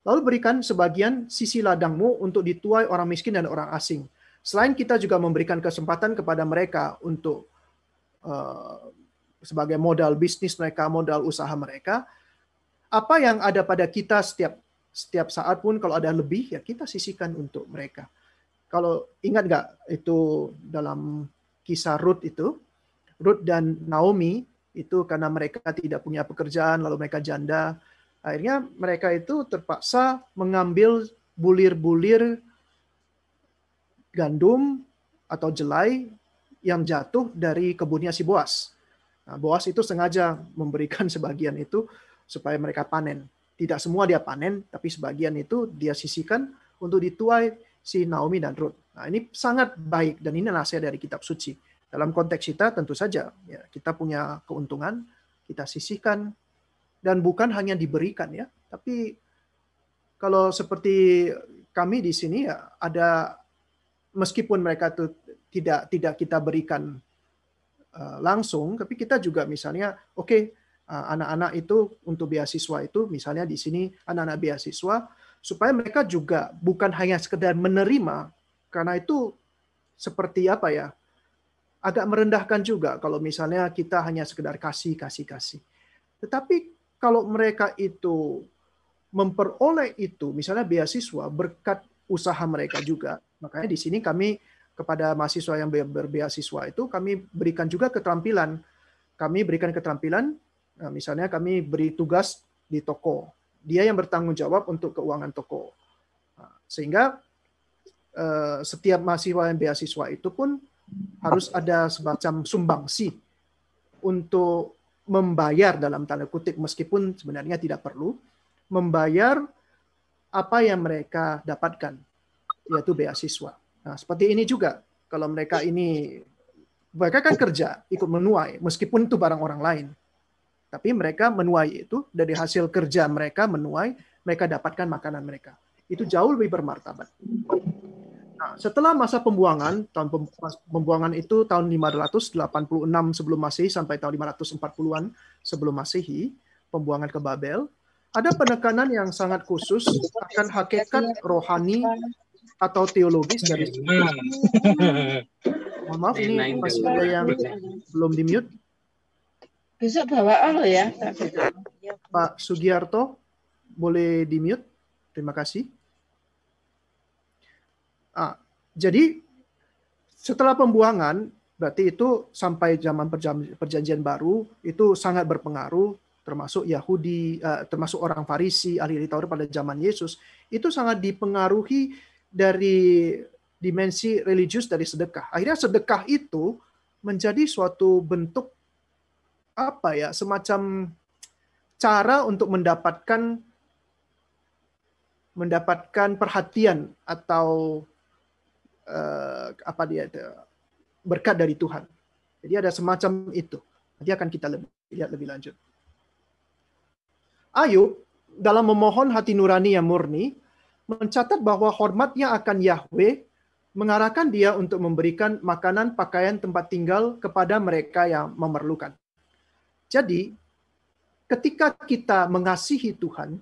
Lalu berikan sebagian sisi ladangmu untuk dituai orang miskin dan orang asing. Selain kita juga memberikan kesempatan kepada mereka untuk sebagai modal bisnis mereka, modal usaha mereka, apa yang ada pada kita setiap saat pun kalau ada lebih, ya kita sisihkan untuk mereka. Kalau ingat nggak itu dalam kisah Ruth itu, Ruth dan Naomi itu karena mereka tidak punya pekerjaan, lalu mereka janda, Akhirnya mereka itu terpaksa mengambil bulir-bulir gandum atau jelai yang jatuh dari kebunnya si Boas. Nah, Boas itu sengaja memberikan sebagian itu supaya mereka panen. Tidak semua dia panen, tapi sebagian itu dia sisihkan untuk dituai si Naomi dan Ruth. Nah, ini sangat baik dan ini nasihat dari kitab suci. Dalam konteks kita tentu saja ya, kita punya keuntungan, kita sisihkan dan bukan hanya diberikan ya, tapi kalau seperti kami di sini ya ada, meskipun mereka itu tidak kita berikan langsung, tapi kita juga misalnya anak-anak itu untuk beasiswa itu misalnya di sini anak-anak beasiswa supaya mereka juga bukan hanya sekedar menerima, karena itu seperti apa ya, agak merendahkan juga kalau misalnya kita hanya sekedar kasih. Tetapi kalau mereka itu memperoleh itu, misalnya beasiswa berkat usaha mereka juga, makanya di sini kami kepada mahasiswa yang berbeasiswa itu kami berikan juga keterampilan. Kami berikan keterampilan, misalnya kami beri tugas di toko. Dia yang bertanggung jawab untuk keuangan toko. Sehingga setiap mahasiswa yang beasiswa itu pun harus ada semacam sumbangsi untuk membayar dalam tanda kutip, meskipun sebenarnya tidak perlu, membayar apa yang mereka dapatkan, yaitu beasiswa. Nah, seperti ini juga, kalau mereka kan kerja, ikut menuai, meskipun itu barang orang lain. Tapi mereka menuai itu, dari hasil kerja mereka menuai, mereka dapatkan makanan mereka. Itu jauh lebih bermartabat. Nah, setelah masa pembuangan, pembuangan itu tahun 586 sebelum Masehi sampai tahun 540-an sebelum Masehi, pembuangan ke Babel, ada penekanan yang sangat khusus akan hakikat rohani atau teologis dari mohon maaf, ini masih ada yang belum di-mute. Besok bawa Allah ya. Pak Sugiarto, boleh di-mute? Terima kasih. Jadi setelah pembuangan, berarti itu sampai zaman perjanjian baru, itu sangat berpengaruh, termasuk Yahudi, termasuk orang Farisi, ahli Taurat pada zaman Yesus, itu sangat dipengaruhi dari dimensi religius dari sedekah. Akhirnya sedekah itu menjadi suatu bentuk semacam cara untuk mendapatkan perhatian atau berkat dari Tuhan. Jadi ada semacam itu. Nanti akan kita lihat lebih lanjut. Ayub dalam memohon hati nurani yang murni mencatat bahwa hormatnya akan Yahweh mengarahkan dia untuk memberikan makanan, pakaian, tempat tinggal kepada mereka yang memerlukan. Jadi ketika kita mengasihi Tuhan,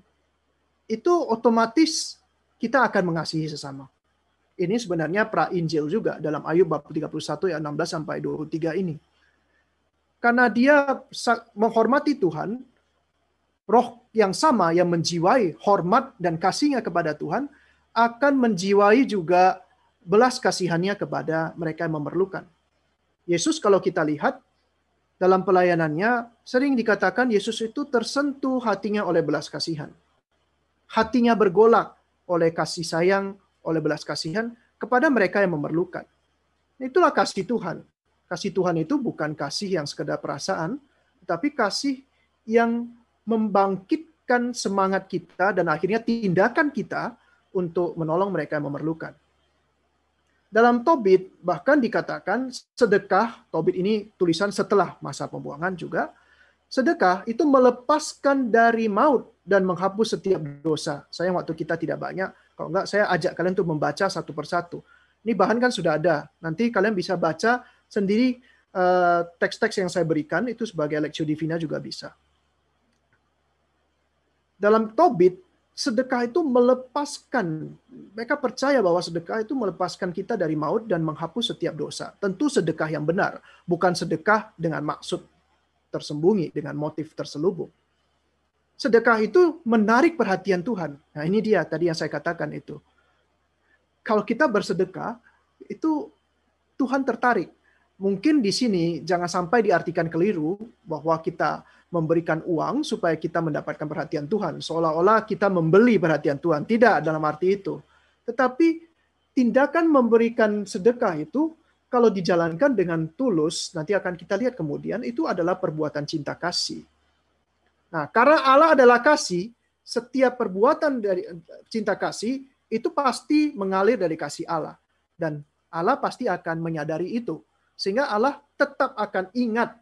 itu otomatis kita akan mengasihi sesama. Ini sebenarnya pra-Injil juga dalam Ayub bab 31 ayat 16 sampai 23 ini. Karena dia menghormati Tuhan, roh yang sama yang menjiwai hormat dan kasihnya kepada Tuhan akan menjiwai juga belas kasihannya kepada mereka yang memerlukan. Yesus kalau kita lihat dalam pelayanannya sering dikatakan Yesus itu tersentuh hatinya oleh belas kasihan. Hatinya bergolak oleh kasih sayang, oleh belas kasihan kepada mereka yang memerlukan. Itulah kasih Tuhan. Kasih Tuhan itu bukan kasih yang sekedar perasaan, tapi kasih yang membangkitkan semangat kita dan akhirnya tindakan kita untuk menolong mereka yang memerlukan. Dalam Tobit bahkan dikatakan sedekah, Tobit ini tulisan setelah masa pembuangan juga, sedekah itu melepaskan dari maut dan menghapus setiap dosa. Sayang waktu kita tidak banyak. Kalau enggak, saya ajak kalian untuk membaca satu persatu. Ini bahan kan sudah ada. Nanti kalian bisa baca sendiri teks-teks yang saya berikan, itu sebagai Lectio Divina juga bisa. Dalam Tobit, sedekah itu melepaskan. Mereka percaya bahwa sedekah itu melepaskan kita dari maut dan menghapus setiap dosa. Tentu sedekah yang benar, bukan sedekah dengan maksud tersembunyi, dengan motif terselubung. Sedekah itu menarik perhatian Tuhan. Nah, ini dia tadi yang saya katakan itu. Kalau kita bersedekah, itu Tuhan tertarik. Mungkin di sini jangan sampai diartikan keliru bahwa kita memberikan uang supaya kita mendapatkan perhatian Tuhan. Seolah-olah kita membeli perhatian Tuhan. Tidak dalam arti itu. Tetapi tindakan memberikan sedekah itu kalau dijalankan dengan tulus, nanti akan kita lihat kemudian, itu adalah perbuatan cinta kasih. Nah, karena Allah adalah kasih, setiap perbuatan dari cinta kasih itu pasti mengalir dari kasih Allah. Dan Allah pasti akan menyadari itu. Sehingga Allah tetap akan ingat.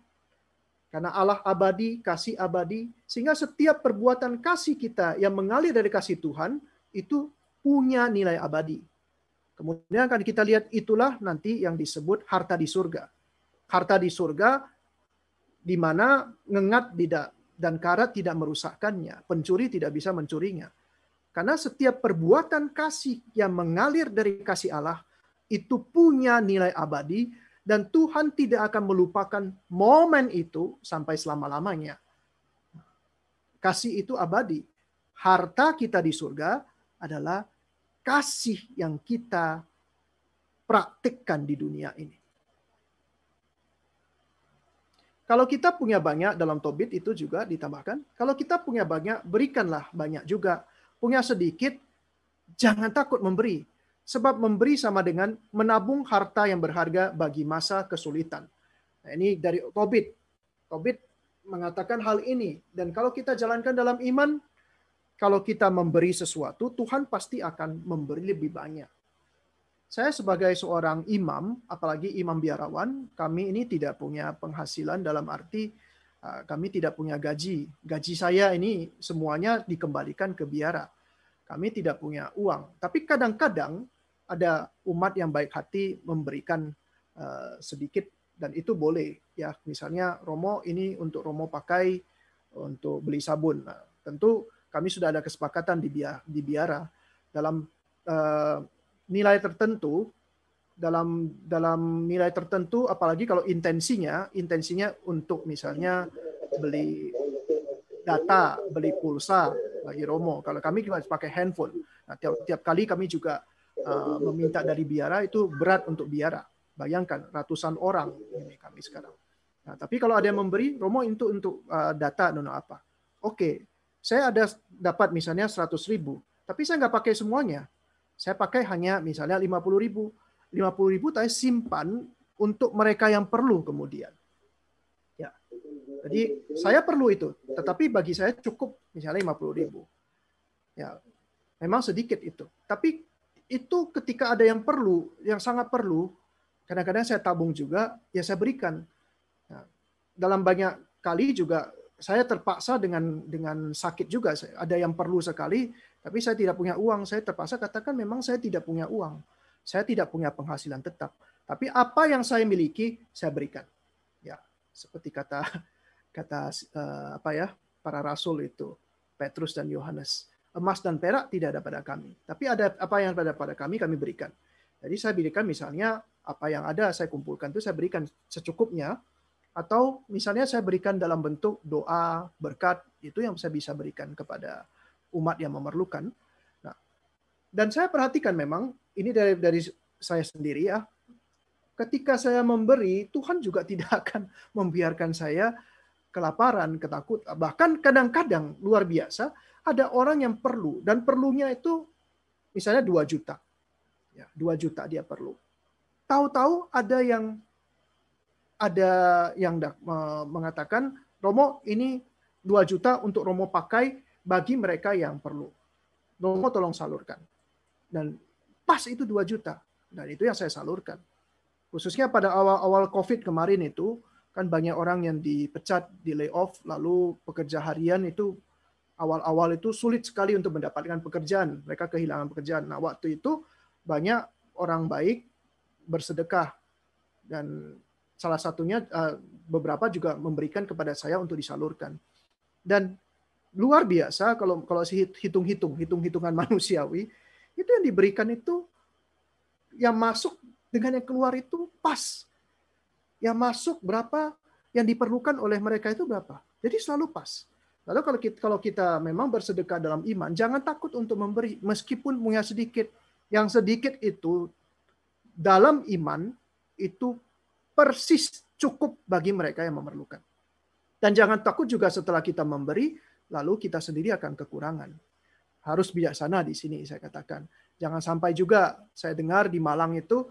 Karena Allah abadi, kasih abadi. Sehingga setiap perbuatan kasih kita yang mengalir dari kasih Tuhan, itu punya nilai abadi. Kemudian akan kita lihat itulah nanti yang disebut harta di surga. Harta di surga di mana ngengat tidak dan karat tidak merusakkannya. Pencuri tidak bisa mencurinya. Karena setiap perbuatan kasih yang mengalir dari kasih Allah itu punya nilai abadi dan Tuhan tidak akan melupakan momen itu sampai selama-lamanya. Kasih itu abadi. Harta kita di surga adalah kasih yang kita praktikkan di dunia ini. Kalau kita punya banyak, dalam Tobit itu juga ditambahkan, kalau kita punya banyak, berikanlah banyak juga. Punya sedikit, jangan takut memberi. Sebab memberi sama dengan menabung harta yang berharga bagi masa kesulitan. Nah, ini dari Tobit. Tobit mengatakan hal ini. Dan kalau kita jalankan dalam iman, kalau kita memberi sesuatu, Tuhan pasti akan memberi lebih banyak. Saya sebagai seorang imam, apalagi imam biarawan, kami ini tidak punya penghasilan dalam arti kami tidak punya gaji. Gaji saya ini semuanya dikembalikan ke biara. Kami tidak punya uang. Tapi kadang-kadang ada umat yang baik hati memberikan sedikit dan itu boleh. Ya, misalnya Romo ini untuk Romo pakai untuk beli sabun. Nah, tentu kami sudah ada kesepakatan di biara dalam nilai tertentu, dalam nilai tertentu, apalagi kalau intensinya untuk misalnya beli data, beli pulsa bagi Romo. Kalau kami pakai handphone, nah, tiap kali kami juga meminta dari biara itu berat untuk biara. Bayangkan ratusan orang ini kami sekarang. Nah, tapi kalau ada yang memberi Romo untuk data dan apa? Oke, saya ada dapat misalnya 100.000, tapi saya nggak pakai semuanya. Saya pakai hanya misalnya 50.000. 50.000 saya simpan untuk mereka yang perlu kemudian. Ya. Jadi saya perlu itu, tetapi bagi saya cukup misalnya 50.000. Ya. Memang sedikit itu. Tapi itu ketika ada yang perlu, yang sangat perlu, kadang-kadang saya tabung juga, ya saya berikan. Nah, dalam banyak kali juga saya terpaksa dengan sakit juga. Ada yang perlu sekali, tapi saya tidak punya uang. Saya terpaksa katakan memang saya tidak punya uang. Saya tidak punya penghasilan tetap. Tapi apa yang saya miliki, saya berikan. Ya, seperti kata para rasul itu, Petrus dan Yohanes. Emas dan perak tidak ada pada kami. Tapi ada apa yang ada pada kami berikan. Jadi saya berikan misalnya apa yang ada saya kumpulkan itu saya berikan secukupnya. Atau misalnya saya berikan dalam bentuk doa, berkat, itu yang saya bisa berikan kepada umat yang memerlukan. Nah, dan saya perhatikan memang, ini dari saya sendiri ya, ketika saya memberi, Tuhan juga tidak akan membiarkan saya kelaparan, ketakutan. Bahkan kadang-kadang luar biasa, ada orang yang perlu, dan perlunya itu misalnya 2 juta. Ya, 2 juta dia perlu. Tahu-tahu ada yang mengatakan, Romo ini 2 juta untuk Romo pakai bagi mereka yang perlu. Romo tolong salurkan. Dan pas itu 2 juta. Dan itu yang saya salurkan. Khususnya pada awal-awal COVID kemarin itu, kan banyak orang yang dipecat, di layoff, lalu pekerja harian itu awal-awal itu sulit sekali untuk mendapatkan pekerjaan. Mereka kehilangan pekerjaan. Nah, waktu itu banyak orang baik bersedekah. Dan salah satunya beberapa juga memberikan kepada saya untuk disalurkan. Dan luar biasa kalau hitung-hitungan manusiawi, itu yang diberikan itu yang masuk dengan yang keluar itu pas. Yang masuk berapa, yang diperlukan oleh mereka itu berapa. Jadi selalu pas. Lalu kalau kita memang bersedekah dalam iman, jangan takut untuk memberi meskipun punya sedikit. Yang sedikit itu dalam iman itu persis cukup bagi mereka yang memerlukan. Dan jangan takut juga setelah kita memberi, lalu kita sendiri akan kekurangan. Harus bijaksana di sini saya katakan. Jangan sampai juga saya dengar di Malang itu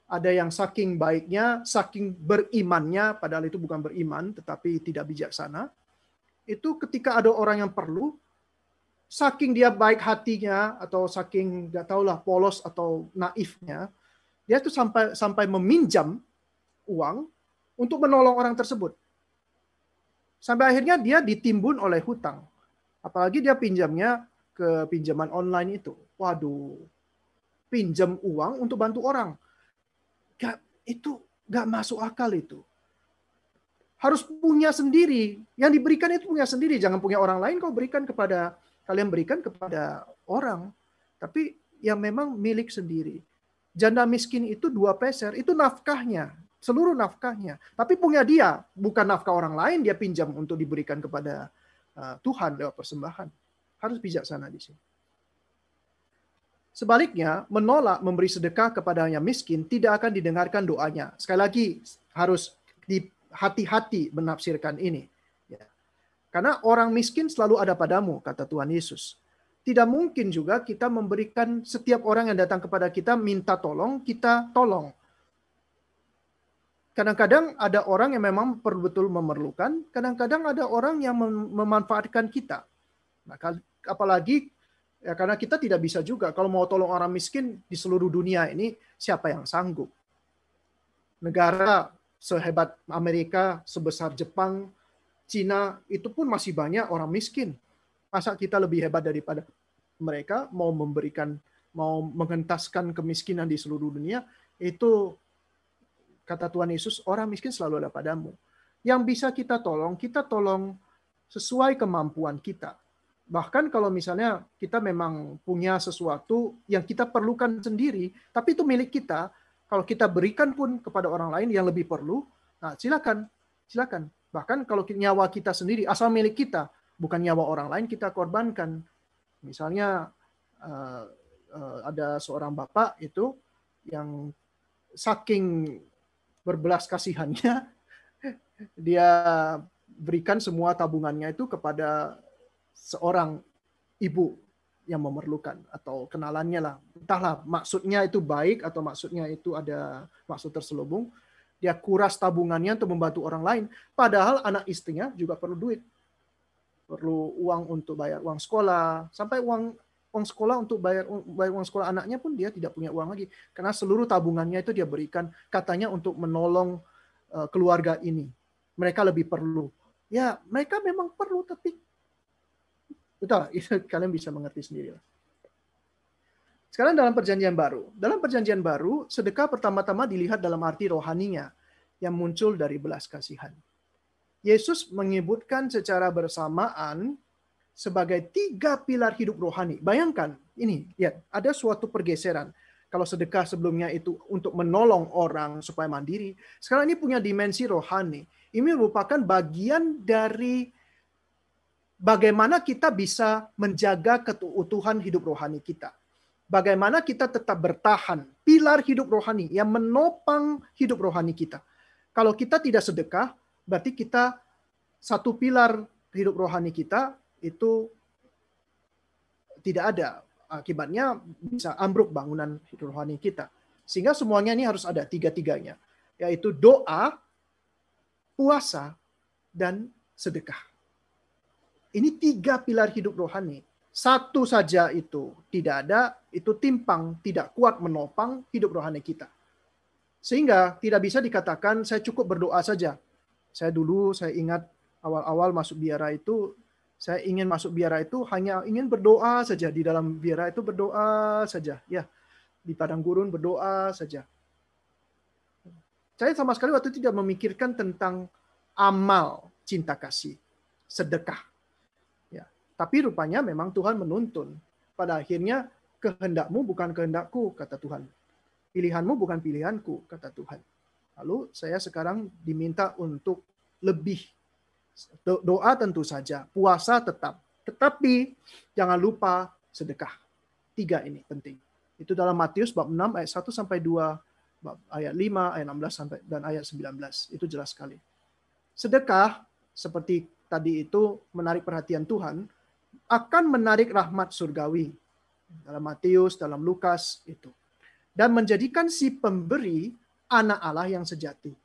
ada yang saking baiknya, saking berimannya, padahal itu bukan beriman, tetapi tidak bijaksana. Itu ketika ada orang yang perlu, saking dia baik hatinya atau saking nggak tahulah polos atau naifnya, dia tuh sampai meminjam uang untuk menolong orang tersebut. Sampai akhirnya dia ditimbun oleh hutang. Apalagi dia pinjamnya ke pinjaman online itu. Waduh, pinjam uang untuk bantu orang. Itu nggak masuk akal itu. Harus punya sendiri. Yang diberikan itu punya sendiri. Jangan punya orang lain kalian berikan kepada orang. Tapi yang memang milik sendiri. Janda miskin itu 2 peser, itu nafkahnya. Seluruh nafkahnya. Tapi punya dia. Bukan nafkah orang lain, dia pinjam untuk diberikan kepada Tuhan lewat persembahan. Harus bijaksana di sini. Sebaliknya, menolak memberi sedekah kepada yang miskin tidak akan didengarkan doanya. Sekali lagi, harus hati-hati menafsirkan ini. Karena orang miskin selalu ada padamu, kata Tuhan Yesus. Tidak mungkin juga kita memberikan setiap orang yang datang kepada kita minta tolong, kita tolong. Kadang-kadang ada orang yang memang betul memerlukan, kadang-kadang ada orang yang memanfaatkan kita. Nah, apalagi ya karena kita tidak bisa juga. Kalau mau tolong orang miskin di seluruh dunia ini, siapa yang sanggup? Negara sehebat Amerika, sebesar Jepang, Cina, itu pun masih banyak orang miskin. Masa kita lebih hebat daripada mereka, mau mengentaskan kemiskinan di seluruh dunia, itu kata Tuhan Yesus, orang miskin selalu ada padamu. Yang bisa kita tolong sesuai kemampuan kita. Bahkan kalau misalnya kita memang punya sesuatu yang kita perlukan sendiri, tapi itu milik kita, kalau kita berikan pun kepada orang lain yang lebih perlu, nah silakan. Bahkan kalau nyawa kita sendiri, asal milik kita, bukan nyawa orang lain kita korbankan. Misalnya ada seorang bapak itu yang saking berbelas kasihannya, dia berikan semua tabungannya itu kepada seorang ibu yang memerlukan atau kenalannya lah. Entahlah maksudnya itu baik atau maksudnya itu ada maksud terselubung. Dia kuras tabungannya untuk membantu orang lain. Padahal anak istrinya juga perlu duit. Perlu uang untuk bayar uang sekolah. Sampai uang sekolah untuk bayar uang sekolah anaknya pun dia tidak punya uang lagi. Karena seluruh tabungannya itu dia berikan katanya untuk menolong keluarga ini. Mereka lebih perlu. Ya mereka memang perlu tapi betul, kalian bisa mengerti sendiri. Sekarang dalam perjanjian baru. Dalam perjanjian baru, sedekah pertama-tama dilihat dalam arti rohaninya yang muncul dari belas kasihan. Yesus menyebutkan secara bersamaan sebagai 3 pilar hidup rohani. Bayangkan, ini lihat, ada suatu pergeseran. Kalau sedekah sebelumnya itu untuk menolong orang supaya mandiri, sekarang ini punya dimensi rohani. Ini merupakan bagian dari bagaimana kita bisa menjaga keutuhan hidup rohani kita. Bagaimana kita tetap bertahan. Pilar hidup rohani yang menopang hidup rohani kita. Kalau kita tidak sedekah, berarti kita satu pilar hidup rohani kita itu tidak ada. Akibatnya bisa ambruk bangunan hidup rohani kita. Sehingga semuanya ini harus ada 3-3-nya. Yaitu doa, puasa, dan sedekah. Ini 3 pilar hidup rohani. Satu saja itu tidak ada, itu timpang, tidak kuat menopang hidup rohani kita. Sehingga tidak bisa dikatakan saya cukup berdoa saja. Saya ingat awal-awal masuk biara itu, saya ingin masuk biara itu hanya ingin berdoa saja. Di dalam biara itu berdoa saja. Ya, di padang gurun berdoa saja. Saya sama sekali waktu itu tidak memikirkan tentang amal cinta kasih, sedekah. Tapi rupanya memang Tuhan menuntun. Pada akhirnya kehendakmu bukan kehendakku, kata Tuhan. Pilihanmu bukan pilihanku, kata Tuhan. Lalu saya sekarang diminta untuk lebih. Doa tentu saja, puasa tetap. Tetapi jangan lupa sedekah. 3 ini penting. Itu dalam Matius bab 6 ayat 1 sampai 2, bab ayat 5, ayat 16 sampai dan ayat 19. Itu jelas sekali. Sedekah seperti tadi itu menarik perhatian Tuhan, akan menarik rahmat surgawi. Dalam Matius, dalam Lukas itu. Dan menjadikan si pemberi anak Allah yang sejati.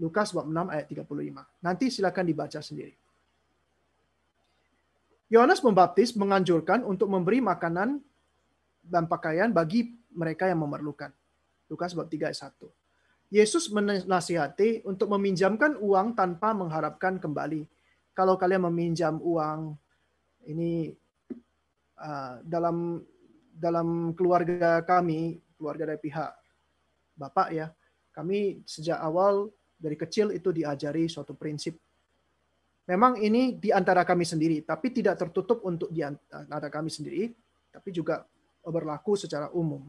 Lukas bab 6 ayat 35. Nanti silakan dibaca sendiri. Yohanes Pembaptis menganjurkan untuk memberi makanan dan pakaian bagi mereka yang memerlukan. Lukas bab 3 ayat 1. Yesus menasihati untuk meminjamkan uang tanpa mengharapkan kembali. Kalau kalian meminjam uang, ini dalam keluarga kami, keluarga dari pihak Bapak ya, kami sejak awal dari kecil itu diajari suatu prinsip. Memang ini di antara kami sendiri, tapi tidak tertutup untuk di antara kami sendiri, tapi juga berlaku secara umum.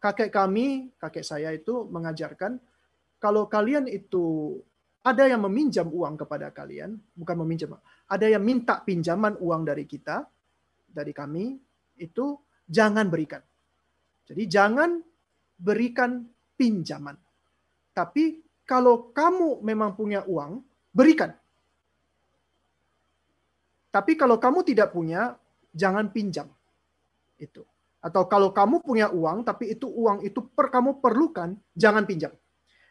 Kakek saya itu mengajarkan, kalau kalian itu ada yang meminjam uang kepada kalian, bukan meminjam, ada yang minta pinjaman uang dari kita, dari kami, itu jangan berikan. Jadi jangan berikan pinjaman. Tapi kalau kamu memang punya uang, berikan. Tapi kalau kamu tidak punya, jangan pinjam. Itu. Atau kalau kamu punya uang, tapi itu uang itu kamu perlukan, jangan pinjam.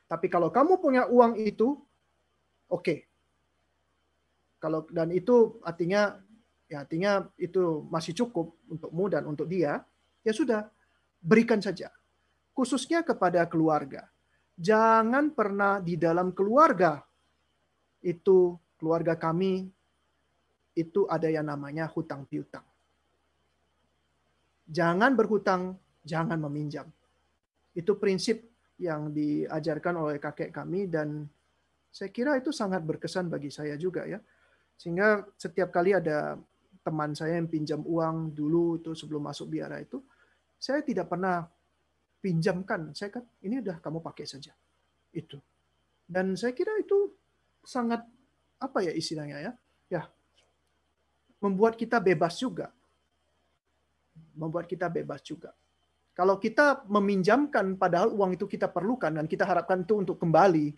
Tapi kalau kamu punya uang itu, oke. Dan itu artinya itu masih cukup untukmu dan untuk dia, ya sudah, berikan saja. Khususnya kepada keluarga. Jangan pernah di dalam keluarga kami, itu ada yang namanya hutang piutang. Jangan berhutang, jangan meminjam. Itu prinsip yang diajarkan oleh kakek kami dan saya kira itu sangat berkesan bagi saya juga ya. Sehingga setiap kali ada teman saya yang pinjam uang dulu itu sebelum masuk biara itu, saya tidak pernah pinjamkan. Saya kan ini udah kamu pakai saja. Itu. Dan saya kira itu sangat apa ya istilahnya ya? Ya, membuat kita bebas juga. Membuat kita bebas juga. Kalau kita meminjamkan padahal uang itu kita perlukan dan kita harapkan itu untuk kembali,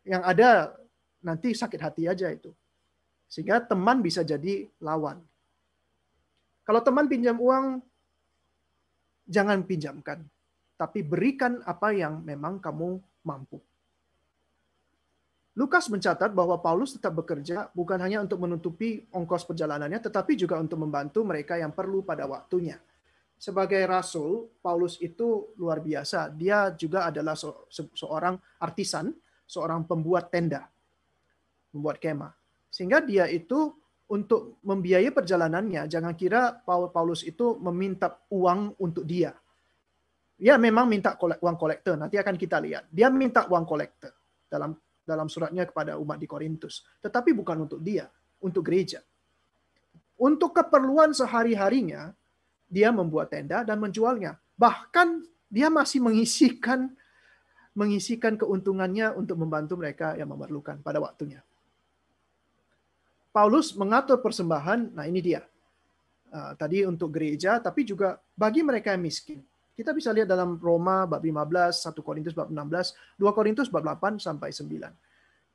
yang ada nanti sakit hati aja itu. Sehingga teman bisa jadi lawan. Kalau teman pinjam uang, jangan pinjamkan. Tapi berikan apa yang memang kamu mampu. Lukas mencatat bahwa Paulus tetap bekerja bukan hanya untuk menutupi ongkos perjalanannya, tetapi juga untuk membantu mereka yang perlu pada waktunya. Sebagai rasul, Paulus itu luar biasa. Dia juga adalah seorang artisan, seorang pembuat tenda, membuat kemah. Sehingga dia itu untuk membiayai perjalanannya, jangan kira Paulus itu meminta uang untuk dia. Dia memang minta uang kolektor, nanti akan kita lihat. Dia minta uang kolektor dalam suratnya kepada umat di Korintus. Tetapi bukan untuk dia, untuk gereja. Untuk keperluan sehari-harinya, dia membuat tenda dan menjualnya. Bahkan dia masih mengisikan keuntungannya untuk membantu mereka yang memerlukan pada waktunya. Paulus mengatur persembahan, nah ini dia. Tadi untuk gereja, tapi juga bagi mereka yang miskin. Kita bisa lihat dalam Roma bab 15, 1 Korintus bab 16, 2 Korintus bab 8 sampai 9.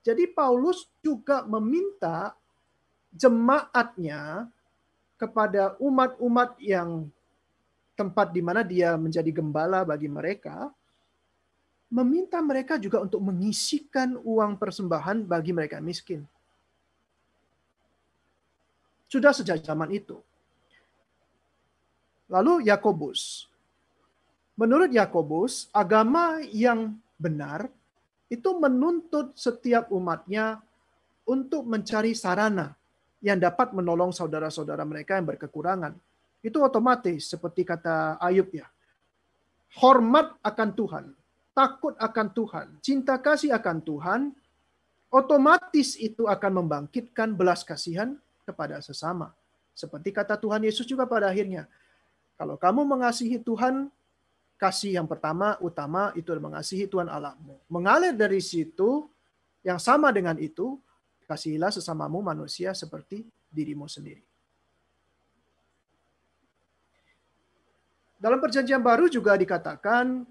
Jadi Paulus juga meminta jemaatnya kepada umat-umat yang tempat di mana dia menjadi gembala bagi mereka, meminta mereka juga untuk mengisikan uang persembahan bagi mereka miskin. Sudah sejak zaman itu. Lalu Yakobus. Menurut Yakobus, agama yang benar itu menuntut setiap umatnya untuk mencari sarana yang dapat menolong saudara-saudara mereka yang berkekurangan. Itu otomatis seperti kata Ayub ya. Hormat akan Tuhan, takut akan Tuhan, cinta kasih akan Tuhan, otomatis itu akan membangkitkan belas kasihan kepada sesama. Seperti kata Tuhan Yesus juga pada akhirnya. Kalau kamu mengasihi Tuhan, kasih yang pertama, utama, itu mengasihi Tuhan Allahmu. Mengalir dari situ, yang sama dengan itu, kasihilah sesamamu manusia seperti dirimu sendiri. Dalam perjanjian baru juga dikatakan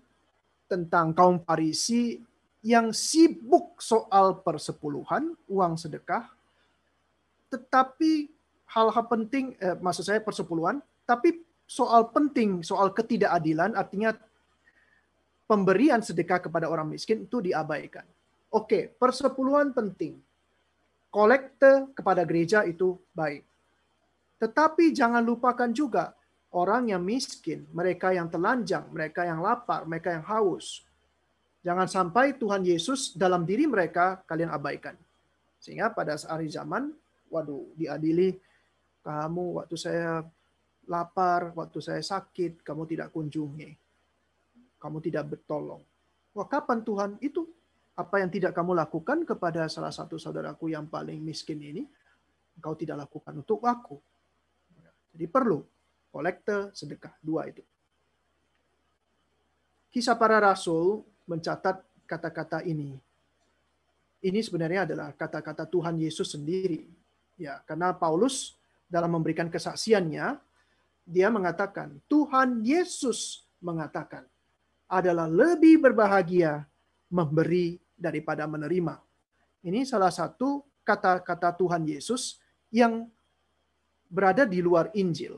tentang kaum Farisi yang sibuk soal persepuluhan, uang sedekah, tetapi hal-hal penting, maksud saya persepuluhan, tapi soal penting, soal ketidakadilan, artinya pemberian sedekah kepada orang miskin itu diabaikan. Oke, persepuluhan penting. Kolekte kepada gereja itu baik. Tetapi jangan lupakan juga orang yang miskin, mereka yang telanjang, mereka yang lapar, mereka yang haus. Jangan sampai Tuhan Yesus dalam diri mereka kalian abaikan. Sehingga pada hari zaman, waduh, diadili, kamu waktu saya lapar, waktu saya sakit, kamu tidak kunjungi. Kamu tidak bertolong. Wah, kapan Tuhan itu? Apa yang tidak kamu lakukan kepada salah satu saudaraku yang paling miskin ini, engkau tidak lakukan untuk aku. Jadi perlu kolekte, sedekah, dua itu. Kisah para Rasul mencatat kata-kata ini. Ini sebenarnya adalah kata-kata Tuhan Yesus sendiri. Ya, karena Paulus dalam memberikan kesaksiannya, dia mengatakan, Tuhan Yesus mengatakan, adalah lebih berbahagia memberi daripada menerima. Ini salah satu kata-kata Tuhan Yesus yang berada di luar Injil.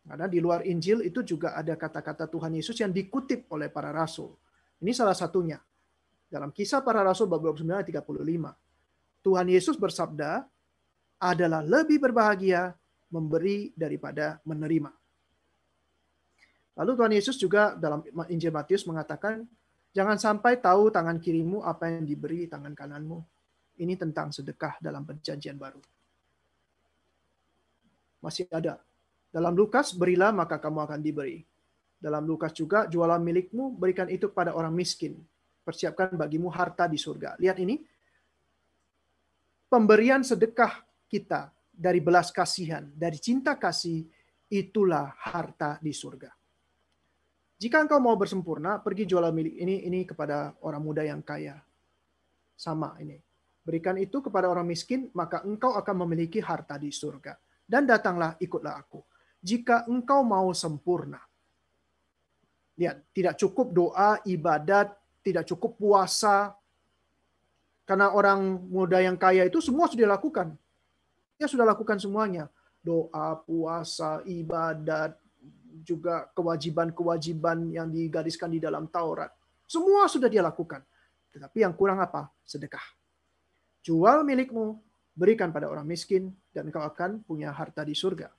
Karena di luar Injil itu juga ada kata-kata Tuhan Yesus yang dikutip oleh para rasul. Ini salah satunya. Dalam Kisah Para Rasul bab 29 ayat 35. Tuhan Yesus bersabda, adalah lebih berbahagia memberi daripada menerima. Lalu Tuhan Yesus juga dalam Injil Matius mengatakan, jangan sampai tahu tangan kirimu apa yang diberi tangan kananmu. Ini tentang sedekah dalam perjanjian baru. Masih ada. Dalam Lukas, berilah maka kamu akan diberi. Dalam Lukas juga, jualah milikmu, berikan itu kepada orang miskin. Persiapkan bagimu harta di surga. Lihat ini. Pemberian sedekah kita dari belas kasihan, dari cinta kasih, itulah harta di surga. Jika engkau mau bersempurna, pergi jualah milik ini kepada orang muda yang kaya. Sama ini. Berikan itu kepada orang miskin, maka engkau akan memiliki harta di surga. Dan datanglah, ikutlah aku. Jika engkau mau sempurna. Lihat, tidak cukup doa, ibadat, tidak cukup puasa. Karena orang muda yang kaya itu semua sudah dilakukan. Dia sudah lakukan semuanya. Doa, puasa, ibadat, juga kewajiban-kewajiban yang digariskan di dalam Taurat. Semua sudah dia lakukan. Tetapi yang kurang apa? Sedekah. Jual milikmu, berikan pada orang miskin, dan engkau akan punya harta di surga.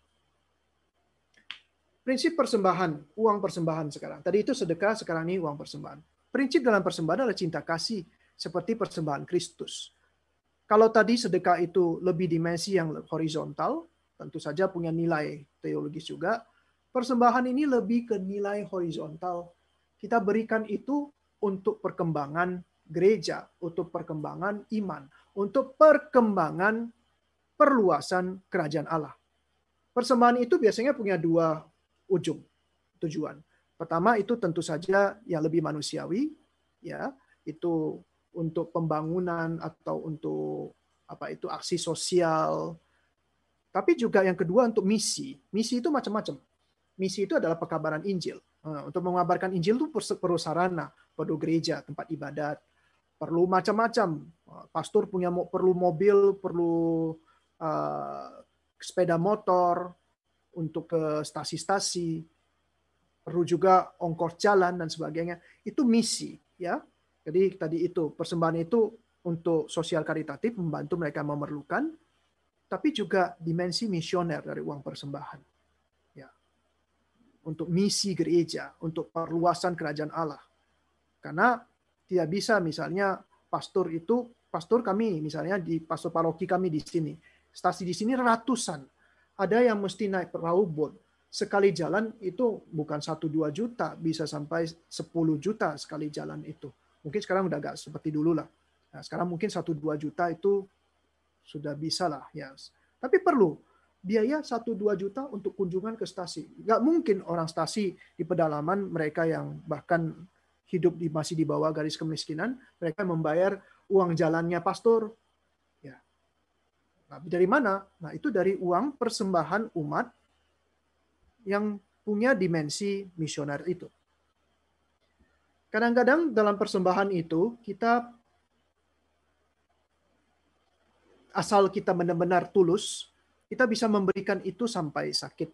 Prinsip persembahan, uang persembahan sekarang. Tadi itu sedekah, sekarang ini uang persembahan. Prinsip dalam persembahan adalah cinta kasih, seperti persembahan Kristus. Kalau tadi sedekah itu lebih dimensi yang horizontal, tentu saja punya nilai teologis juga. Persembahan ini lebih ke nilai horizontal. Kita berikan itu untuk perkembangan gereja, untuk perkembangan iman, untuk perkembangan perluasan kerajaan Allah. Persembahan itu biasanya punya dua ujung tujuan. Pertama itu tentu saja yang lebih manusiawi, ya, itu untuk pembangunan atau untuk aksi sosial. Tapi juga yang kedua untuk misi. Misi itu macam-macam. Misi itu adalah pekabaran Injil. Untuk mengabarkan Injil itu perlu sarana, perlu gereja, tempat ibadat, perlu macam-macam. Pastor perlu mobil, perlu sepeda motor untuk ke stasi-stasi, perlu juga ongkos jalan dan sebagainya. Itu misi, ya. Jadi tadi itu persembahan itu untuk sosial karitatif, membantu mereka memerlukan, tapi juga dimensi misioner dari uang persembahan. Untuk misi gereja, untuk perluasan kerajaan Allah. Karena tidak bisa misalnya pastor kami misalnya di pastor paroki kami di sini, stasi di sini ratusan. Ada yang mesti naik perahu boat. Sekali jalan itu bukan 1-2 juta, bisa sampai 10 juta sekali jalan itu. Mungkin sekarang udah agak seperti dulu lah. Nah, sekarang mungkin 1-2 juta itu sudah bisa lah. Ya. Tapi perlu biaya 1-2 juta untuk kunjungan ke stasi. Nggak mungkin orang stasi di pedalaman, mereka yang bahkan hidup masih di bawah garis kemiskinan, mereka membayar uang jalannya pastor. Ya. Nah, dari mana? Nah, itu dari uang persembahan umat yang punya dimensi misioner itu. Kadang-kadang dalam persembahan itu, kita asal kita benar-benar tulus, kita bisa memberikan itu sampai sakit.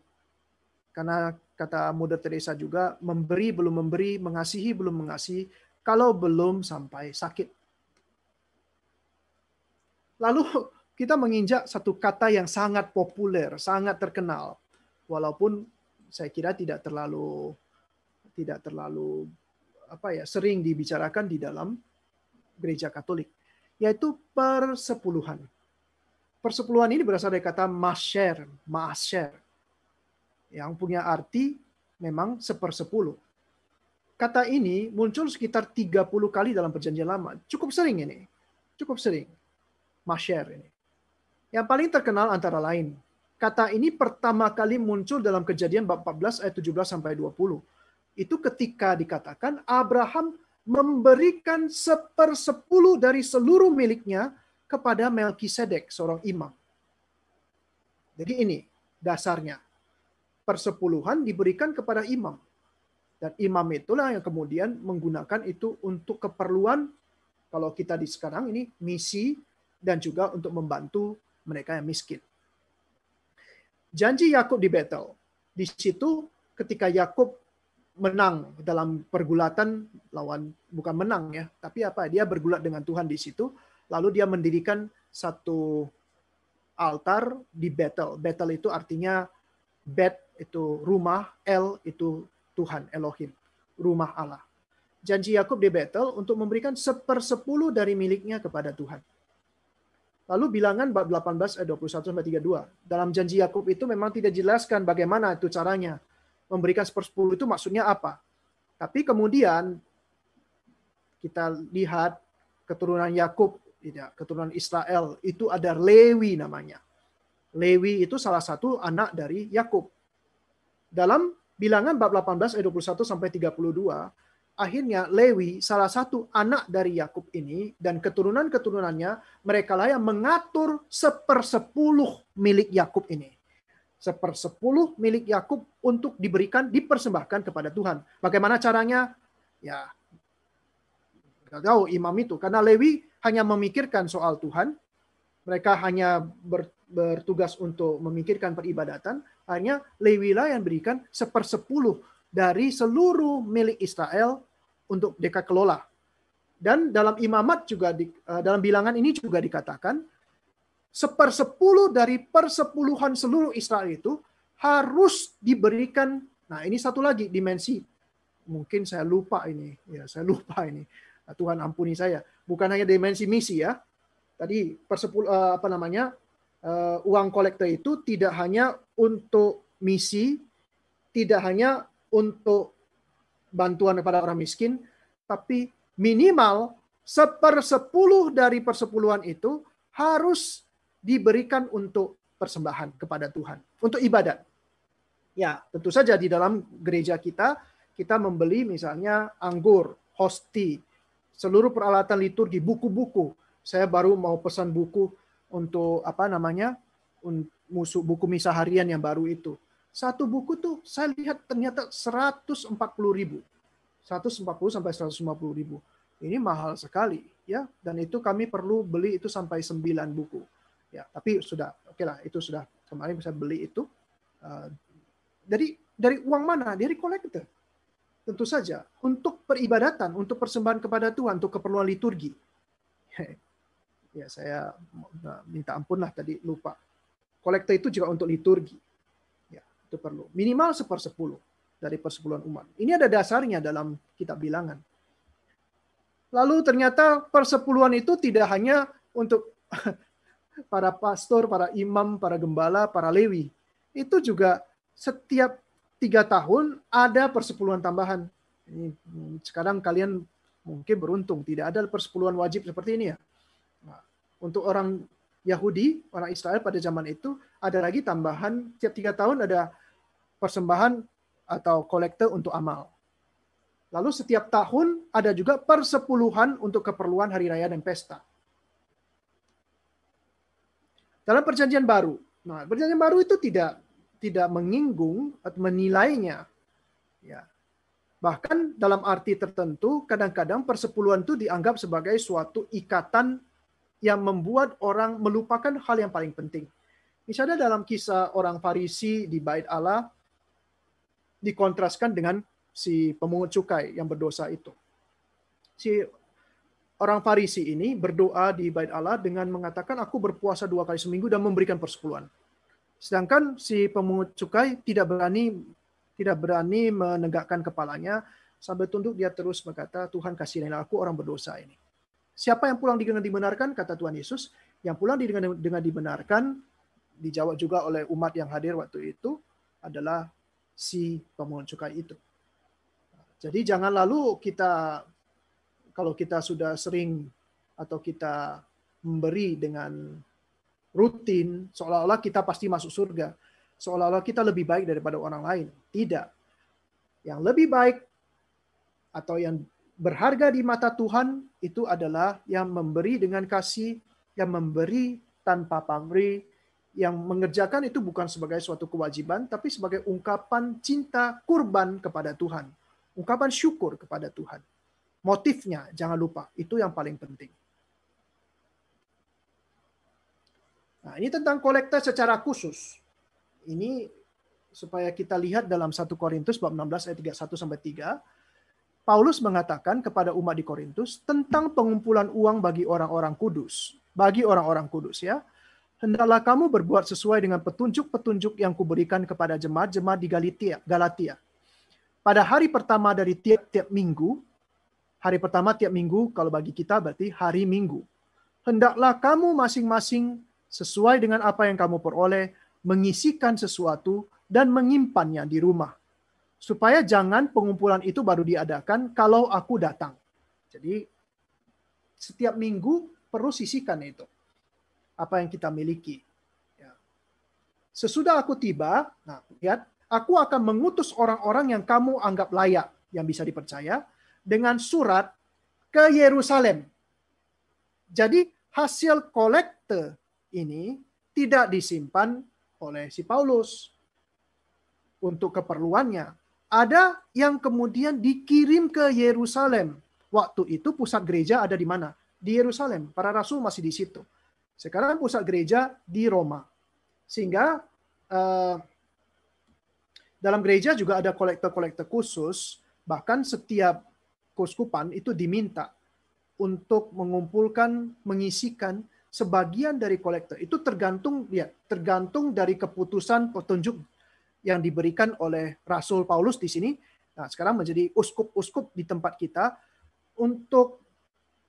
Karena kata Mother Teresa juga, memberi belum memberi, mengasihi belum mengasihi, kalau belum sampai sakit. Lalu kita menginjak satu kata yang sangat populer, sangat terkenal, walaupun saya kira tidak terlalu sering dibicarakan di dalam gereja Katolik, yaitu persepuluhan. Persepuluhan ini berasal dari kata masher, yang punya arti memang sepersepuluh. Kata ini muncul sekitar 30 kali dalam Perjanjian Lama. Cukup sering ini. Cukup sering. Masher ini. Yang paling terkenal antara lain, kata ini pertama kali muncul dalam Kejadian bab 14 ayat 17 sampai 20. Itu ketika dikatakan Abraham memberikan 1/10 dari seluruh miliknya kepada Melkisedek, seorang imam. Jadi ini dasarnya. Persepuluhan diberikan kepada imam. Dan imam itulah yang kemudian menggunakan itu untuk keperluan, kalau kita di sekarang ini, misi, dan juga untuk membantu mereka yang miskin. Janji Yakub di Betel. Di situ ketika Yakub menang dalam pergulatan lawan, bukan menang ya, tapi dia bergulat dengan Tuhan di situ, lalu dia mendirikan satu altar di Betel. Betel itu artinya Bet itu rumah, El itu Tuhan, Elohim, rumah Allah. Janji Yakub di Betel untuk memberikan 1/10 dari miliknya kepada Tuhan. Lalu bilangan bab 18 ayat 21 sampai 32. Dalam janji Yakub itu memang tidak dijelaskan bagaimana itu caranya. Memberikan 1/10 itu maksudnya apa. Tapi kemudian kita lihat keturunan Yakub, keturunan Israel, itu ada Lewi namanya. Lewi itu salah satu anak dari Yakub. Dalam bilangan bab 18 ayat 21 sampai 32, akhirnya Lewi, salah satu anak dari Yakub ini, dan keturunan-keturunannya, mereka lah yang mengatur 1/10 milik Yakub ini. 1/10 milik Yakub untuk dipersembahkan kepada Tuhan. Bagaimana caranya? Ya, nggak tahu imam itu. Karena Lewi hanya memikirkan soal Tuhan, mereka hanya bertugas untuk memikirkan peribadatan, hanya Lewi lah yang berikan 1/10 dari seluruh milik Israel untuk mereka kelola. Dan dalam imamat juga, dalam bilangan ini juga dikatakan, 1/10 dari persepuluhan seluruh Israel itu harus diberikan. Nah, ini satu lagi dimensi. Mungkin saya lupa ini. Tuhan ampuni saya. Bukan hanya dimensi misi ya. Tadi uang kolektor itu tidak hanya untuk misi, tidak hanya untuk bantuan kepada orang miskin, tapi minimal 1/10 dari persepuluhan itu harus diberikan untuk persembahan kepada Tuhan, untuk ibadat. Ya, tentu saja di dalam gereja kita membeli misalnya anggur, hosti, seluruh peralatan liturgi, buku-buku. Saya baru mau pesan buku untuk buku misa harian yang baru itu. Satu buku tuh saya lihat ternyata 140.000. 140 sampai 150.000. Ini mahal sekali ya, dan itu kami perlu beli itu sampai 9 buku. Ya, tapi sudah oke lah, itu sudah kemarin bisa beli itu. Dari uang mana? Dari kolektor. Tentu saja untuk peribadatan, untuk persembahan kepada Tuhan, untuk keperluan liturgi. Ya, saya minta ampun lah tadi lupa. Kolektor itu juga untuk liturgi. Ya, itu perlu. Minimal 1/10 dari persepuluhan umat. Ini ada dasarnya dalam kitab bilangan. Lalu ternyata persepuluhan itu tidak hanya untuk para pastor, para imam, para gembala, para lewi. Itu juga setiap 3 tahun ada persepuluhan tambahan. Ini, sekarang kalian mungkin beruntung, tidak ada persepuluhan wajib seperti ini ya. Nah, untuk orang Yahudi, orang Israel pada zaman itu, ada lagi tambahan, setiap 3 tahun ada persembahan atau kolektor untuk amal. Lalu setiap tahun ada juga persepuluhan untuk keperluan hari raya dan pesta. Dalam perjanjian baru, nah perjanjian baru itu tidak menyinggung atau menilainya. Ya. Bahkan dalam arti tertentu, kadang-kadang persepuluhan itu dianggap sebagai suatu ikatan yang membuat orang melupakan hal yang paling penting. Misalnya dalam kisah orang Farisi di Bait Allah, dikontraskan dengan si pemungut cukai yang berdosa itu. Si orang Farisi ini berdoa di Bait Allah dengan mengatakan, aku berpuasa 2 kali seminggu dan memberikan persepuluhan. Sedangkan si pemungut cukai tidak berani menegakkan kepalanya, sambil tunduk dia terus berkata, Tuhan kasihanilah aku orang berdosa ini. Siapa yang pulang dengan dibenarkan? Kata Tuhan Yesus. Yang pulang dengan dibenarkan, dijawab juga oleh umat yang hadir waktu itu, adalah si pemungut cukai itu. Jadi jangan lalu kita, kalau kita sudah sering atau kita memberi dengan rutin, seolah-olah kita pasti masuk surga. Seolah-olah kita lebih baik daripada orang lain. Tidak. Yang lebih baik atau yang berharga di mata Tuhan itu adalah yang memberi dengan kasih, yang memberi tanpa pamrih, yang mengerjakan itu bukan sebagai suatu kewajiban, tapi sebagai ungkapan cinta kurban kepada Tuhan. Ungkapan syukur kepada Tuhan. Motifnya, jangan lupa, itu yang paling penting. Nah, ini tentang kolekte secara khusus. Ini supaya kita lihat dalam 1 Korintus bab 16 ayat 31-3, Paulus mengatakan kepada umat di Korintus tentang pengumpulan uang bagi orang-orang kudus. Bagi orang-orang kudus ya. Hendaklah kamu berbuat sesuai dengan petunjuk-petunjuk yang kuberikan kepada jemaat-jemaat di Galatia. Pada hari pertama dari tiap-tiap minggu, hari pertama tiap minggu kalau bagi kita berarti hari Minggu. Hendaklah kamu masing-masing sesuai dengan apa yang kamu peroleh, mengisikan sesuatu dan menyimpannya di rumah. Supaya jangan pengumpulan itu baru diadakan kalau aku datang. Jadi setiap minggu perlu sisihkan itu. Apa yang kita miliki. Ya. Sesudah aku tiba, nah lihat, aku akan mengutus orang-orang yang kamu anggap layak, yang bisa dipercaya, dengan surat ke Yerusalem. Jadi hasil kolekte ini tidak disimpan oleh si Paulus untuk keperluannya. Ada yang kemudian dikirim ke Yerusalem. Waktu itu pusat gereja ada di mana? Di Yerusalem. Para rasul masih di situ. Sekarang pusat gereja di Roma. Sehingga dalam gereja juga ada kolektor-kolektor khusus. Bahkan setiap keuskupan itu diminta untuk mengumpulkan, mengisikan sebagian dari kolektor. Itu tergantung dari keputusan petunjuk yang diberikan oleh Rasul Paulus di sini. Nah, sekarang menjadi uskup-uskup di tempat kita untuk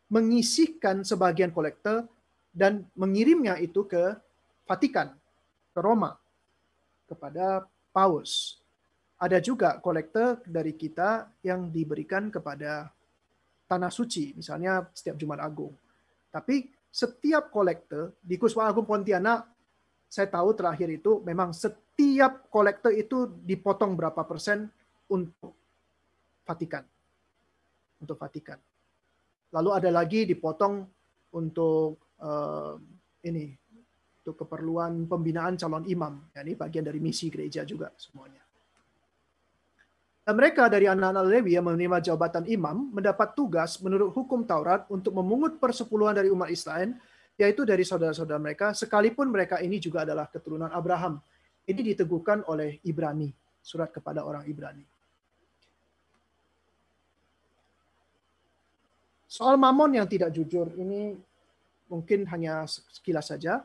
mengisikan sebagian kolektor dan mengirimnya itu ke Vatikan, ke Roma, kepada Paus. Ada juga kolektor dari kita yang diberikan kepada Tanah Suci, misalnya setiap Jumat Agung. Tapi setiap kolektor di Kuswa Agung Pontianak, saya tahu terakhir itu memang setiap kolektor itu dipotong berapa persen untuk Vatikan. Untuk Vatikan. Lalu ada lagi dipotong untuk untuk keperluan pembinaan calon imam. Ya, ini bagian dari misi gereja juga semuanya. Dan mereka dari anak-anak Lewi yang menerima jabatan imam mendapat tugas menurut hukum Taurat untuk memungut persepuluhan dari umat Israel, yaitu dari saudara-saudara mereka, sekalipun mereka ini juga adalah keturunan Abraham. Ini diteguhkan oleh Ibrani, surat kepada orang Ibrani. Soal mamon yang tidak jujur, ini mungkin hanya sekilas saja.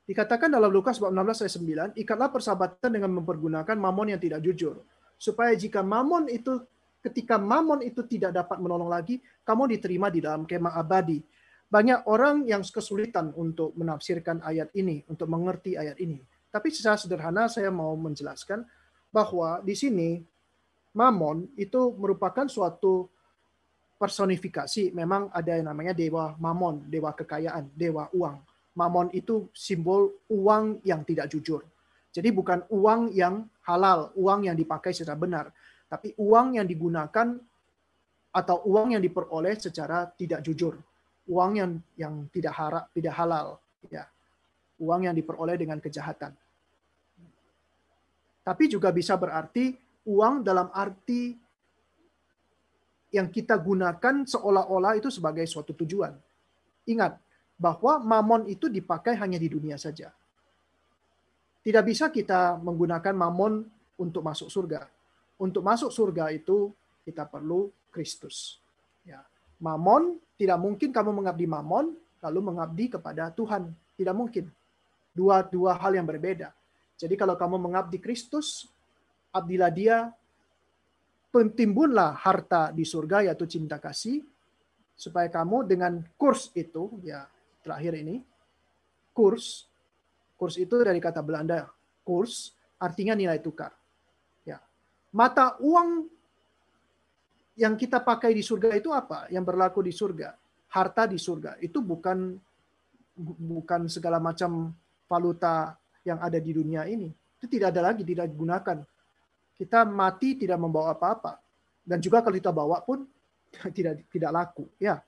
Dikatakan dalam Lukas bab 16 ayat 9, ikatlah persahabatan dengan mempergunakan mamon yang tidak jujur. Supaya jika ketika mamon itu tidak dapat menolong lagi, kamu diterima di dalam kemah abadi. Banyak orang yang kesulitan untuk menafsirkan ayat ini, untuk mengerti ayat ini. Tapi secara sederhana saya mau menjelaskan bahwa di sini mamon itu merupakan suatu personifikasi. Memang ada yang namanya dewa mamon, dewa kekayaan, dewa uang. Mamon itu simbol uang yang tidak jujur. Jadi bukan uang yang halal, uang yang dipakai secara benar, tapi uang yang digunakan atau uang yang diperoleh secara tidak jujur, uang yang tidak halal, ya, uang yang diperoleh dengan kejahatan. Tapi juga bisa berarti uang dalam arti yang kita gunakan seolah-olah itu sebagai suatu tujuan. Ingat, bahwa mamon itu dipakai hanya di dunia saja. Tidak bisa kita menggunakan mamon untuk masuk surga. Untuk masuk surga itu kita perlu Kristus. Ya. Mamon, tidak mungkin kamu mengabdi mamon lalu mengabdi kepada Tuhan. Tidak mungkin. Dua hal yang berbeda. Jadi kalau kamu mengabdi Kristus, abdilah Dia, timbunlah harta di surga yaitu cinta kasih, supaya kamu dengan kurs itu, ya terakhir ini, kurs itu dari kata Belanda, kurs, artinya nilai tukar. Ya. Mata uang yang kita pakai di surga itu apa? Yang berlaku di surga. Harta di surga. Itu bukan segala macam valuta yang ada di dunia ini. Itu tidak ada lagi, tidak digunakan. Kita mati tidak membawa apa-apa. Dan juga kalau kita bawa pun tidak laku. Ya.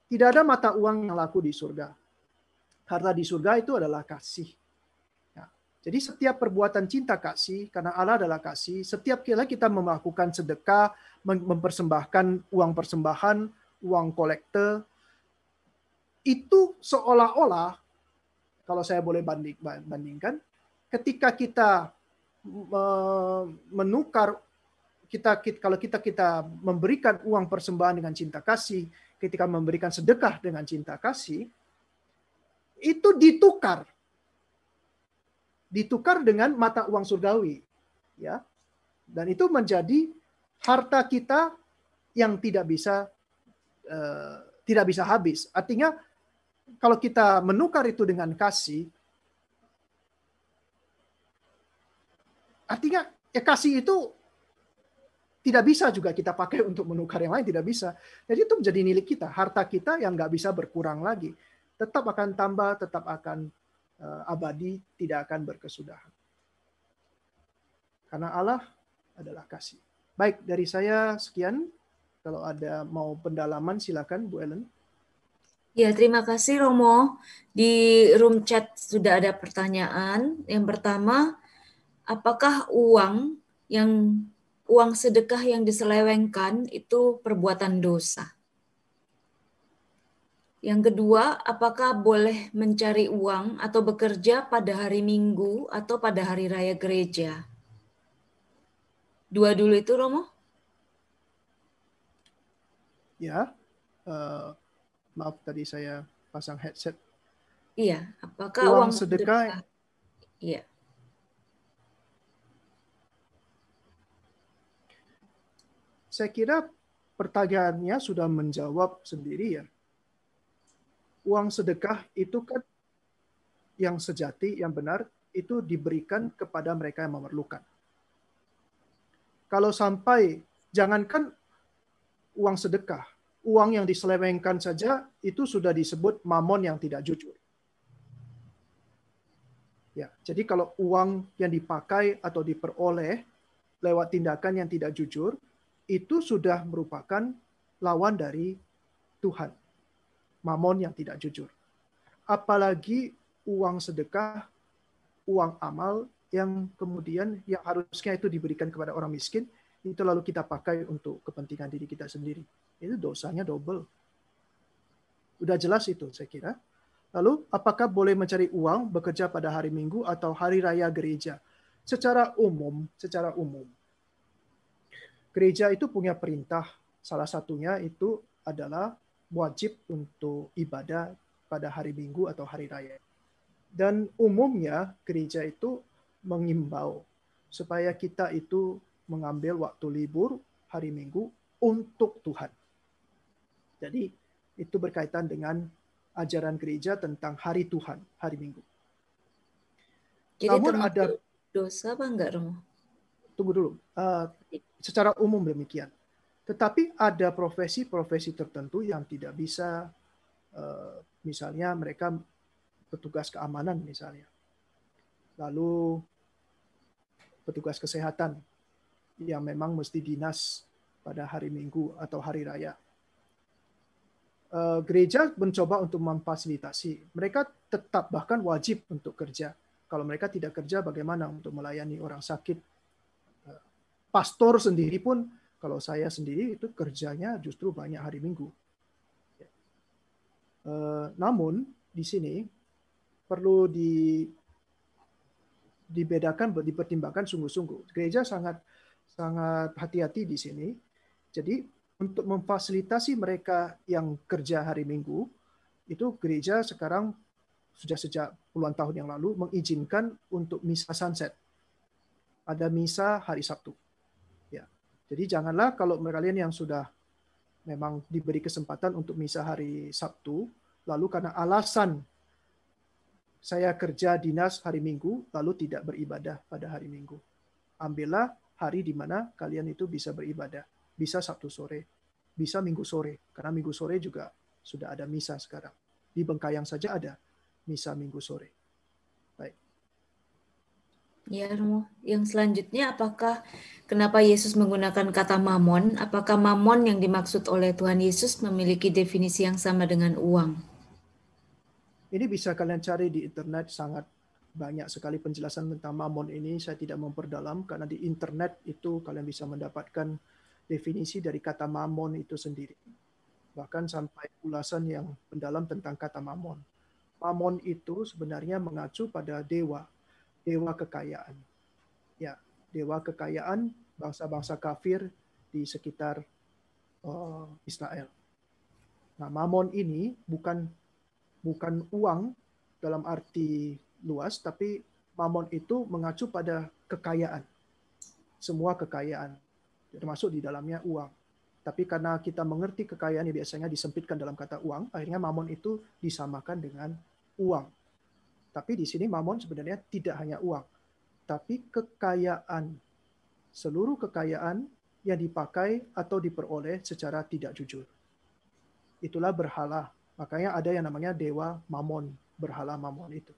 Tidak ada mata uang yang laku di surga. Harta di surga itu adalah kasih. Ya. Jadi setiap perbuatan cinta kasih, karena Allah adalah kasih, setiap kali kita melakukan sedekah, mempersembahkan uang persembahan, uang kolekte, itu seolah-olah, kalau saya boleh bandingkan, ketika kita menukar, kalau kita memberikan uang persembahan dengan cinta kasih, ketika memberikan sedekah dengan cinta kasih, itu ditukar dengan mata uang surgawi, ya, dan itu menjadi harta kita yang tidak bisa habis. Artinya kalau kita menukar itu dengan kasih, artinya kasih itu tidak bisa juga kita pakai untuk menukar yang lain, tidak bisa. Jadi itu menjadi milik kita, harta kita yang nggak bisa berkurang lagi. Tetap akan tambah, tetap akan abadi, tidak akan berkesudahan. Karena Allah adalah kasih. Baik, dari saya sekian. Kalau ada mau pendalaman, silakan Bu Ellen. Ya, terima kasih Romo. Di room chat sudah ada pertanyaan. Yang pertama, apakah uang sedekah yang diselewengkan itu perbuatan dosa? Yang kedua, apakah boleh mencari uang atau bekerja pada hari Minggu atau pada hari raya gereja? Dua dulu itu, Romo? Ya, maaf tadi saya pasang headset. Iya, apakah uang sedekah? Iya. Saya kira pertanyaannya sudah menjawab sendiri ya. Uang sedekah itu kan yang sejati, yang benar, itu diberikan kepada mereka yang memerlukan. Kalau sampai, jangankan uang sedekah, uang yang diselewengkan saja, itu sudah disebut mamon yang tidak jujur. Ya, jadi kalau uang yang dipakai atau diperoleh lewat tindakan yang tidak jujur, itu sudah merupakan lawan dari Tuhan. Mamon yang tidak jujur. Apalagi uang sedekah, uang amal yang kemudian yang harusnya itu diberikan kepada orang miskin, itu lalu kita pakai untuk kepentingan diri kita sendiri. Itu dosanya double. Udah jelas itu saya kira. Lalu apakah boleh mencari uang bekerja pada hari Minggu atau hari raya gereja? Secara umum, gereja itu punya perintah. Salah satunya itu adalah wajib untuk ibadah pada hari Minggu atau hari raya. Dan umumnya gereja itu mengimbau supaya kita itu mengambil waktu libur hari Minggu untuk Tuhan. Jadi itu berkaitan dengan ajaran gereja tentang hari Tuhan, hari Minggu. Jadi namun termasuk ada dosa apa enggak, Romo? Tunggu dulu. Secara umum demikian. Tetapi ada profesi-profesi tertentu yang tidak bisa, misalnya mereka petugas keamanan misalnya. Lalu petugas kesehatan yang memang mesti dinas pada hari Minggu atau hari raya. Gereja mencoba untuk memfasilitasi. Mereka tetap bahkan wajib untuk kerja. Kalau mereka tidak kerja, bagaimana untuk melayani orang sakit? Pastor sendiri pun, kalau saya sendiri itu kerjanya justru banyak hari Minggu. Namun di sini perlu dipertimbangkan sungguh-sungguh. Gereja sangat hati-hati di sini. Jadi untuk memfasilitasi mereka yang kerja hari Minggu, itu gereja sekarang sudah sejak puluhan tahun yang lalu mengizinkan untuk misa sunset. Ada misa hari Sabtu. Ya. Jadi janganlah kalau kalian yang sudah memang diberi kesempatan untuk misa hari Sabtu, lalu karena alasan saya kerja dinas hari Minggu, lalu tidak beribadah pada hari Minggu. Ambillah hari di mana kalian itu bisa beribadah. Bisa Sabtu sore, bisa Minggu sore. Karena Minggu sore juga sudah ada misa sekarang. Di Bengkayang saja ada misa Minggu sore. Baik. Ya, Romo. Yang selanjutnya, kenapa Yesus menggunakan kata mamon? Apakah mamon yang dimaksud oleh Tuhan Yesus memiliki definisi yang sama dengan uang? Ini bisa kalian cari di internet, sangat banyak sekali penjelasan tentang mamon ini. Saya tidak memperdalam karena di internet itu kalian bisa mendapatkan definisi dari kata mamon itu sendiri. Bahkan sampai ulasan yang mendalam tentang kata mamon. Mamon itu sebenarnya mengacu pada dewa kekayaan. Ya, dewa kekayaan bangsa-bangsa kafir di sekitar Israel. Nah, mamon ini bukan uang dalam arti luas, tapi mamon itu mengacu pada kekayaan. Semua kekayaan, termasuk di dalamnya uang. Tapi karena kita mengerti kekayaan yang biasanya disempitkan dalam kata uang, akhirnya mamon itu disamakan dengan uang. Tapi di sini mamon sebenarnya tidak hanya uang, tapi kekayaan. Seluruh kekayaan yang dipakai atau diperoleh secara tidak jujur. Itulah berhala. Makanya ada yang namanya dewa mamon, berhala mamon itu.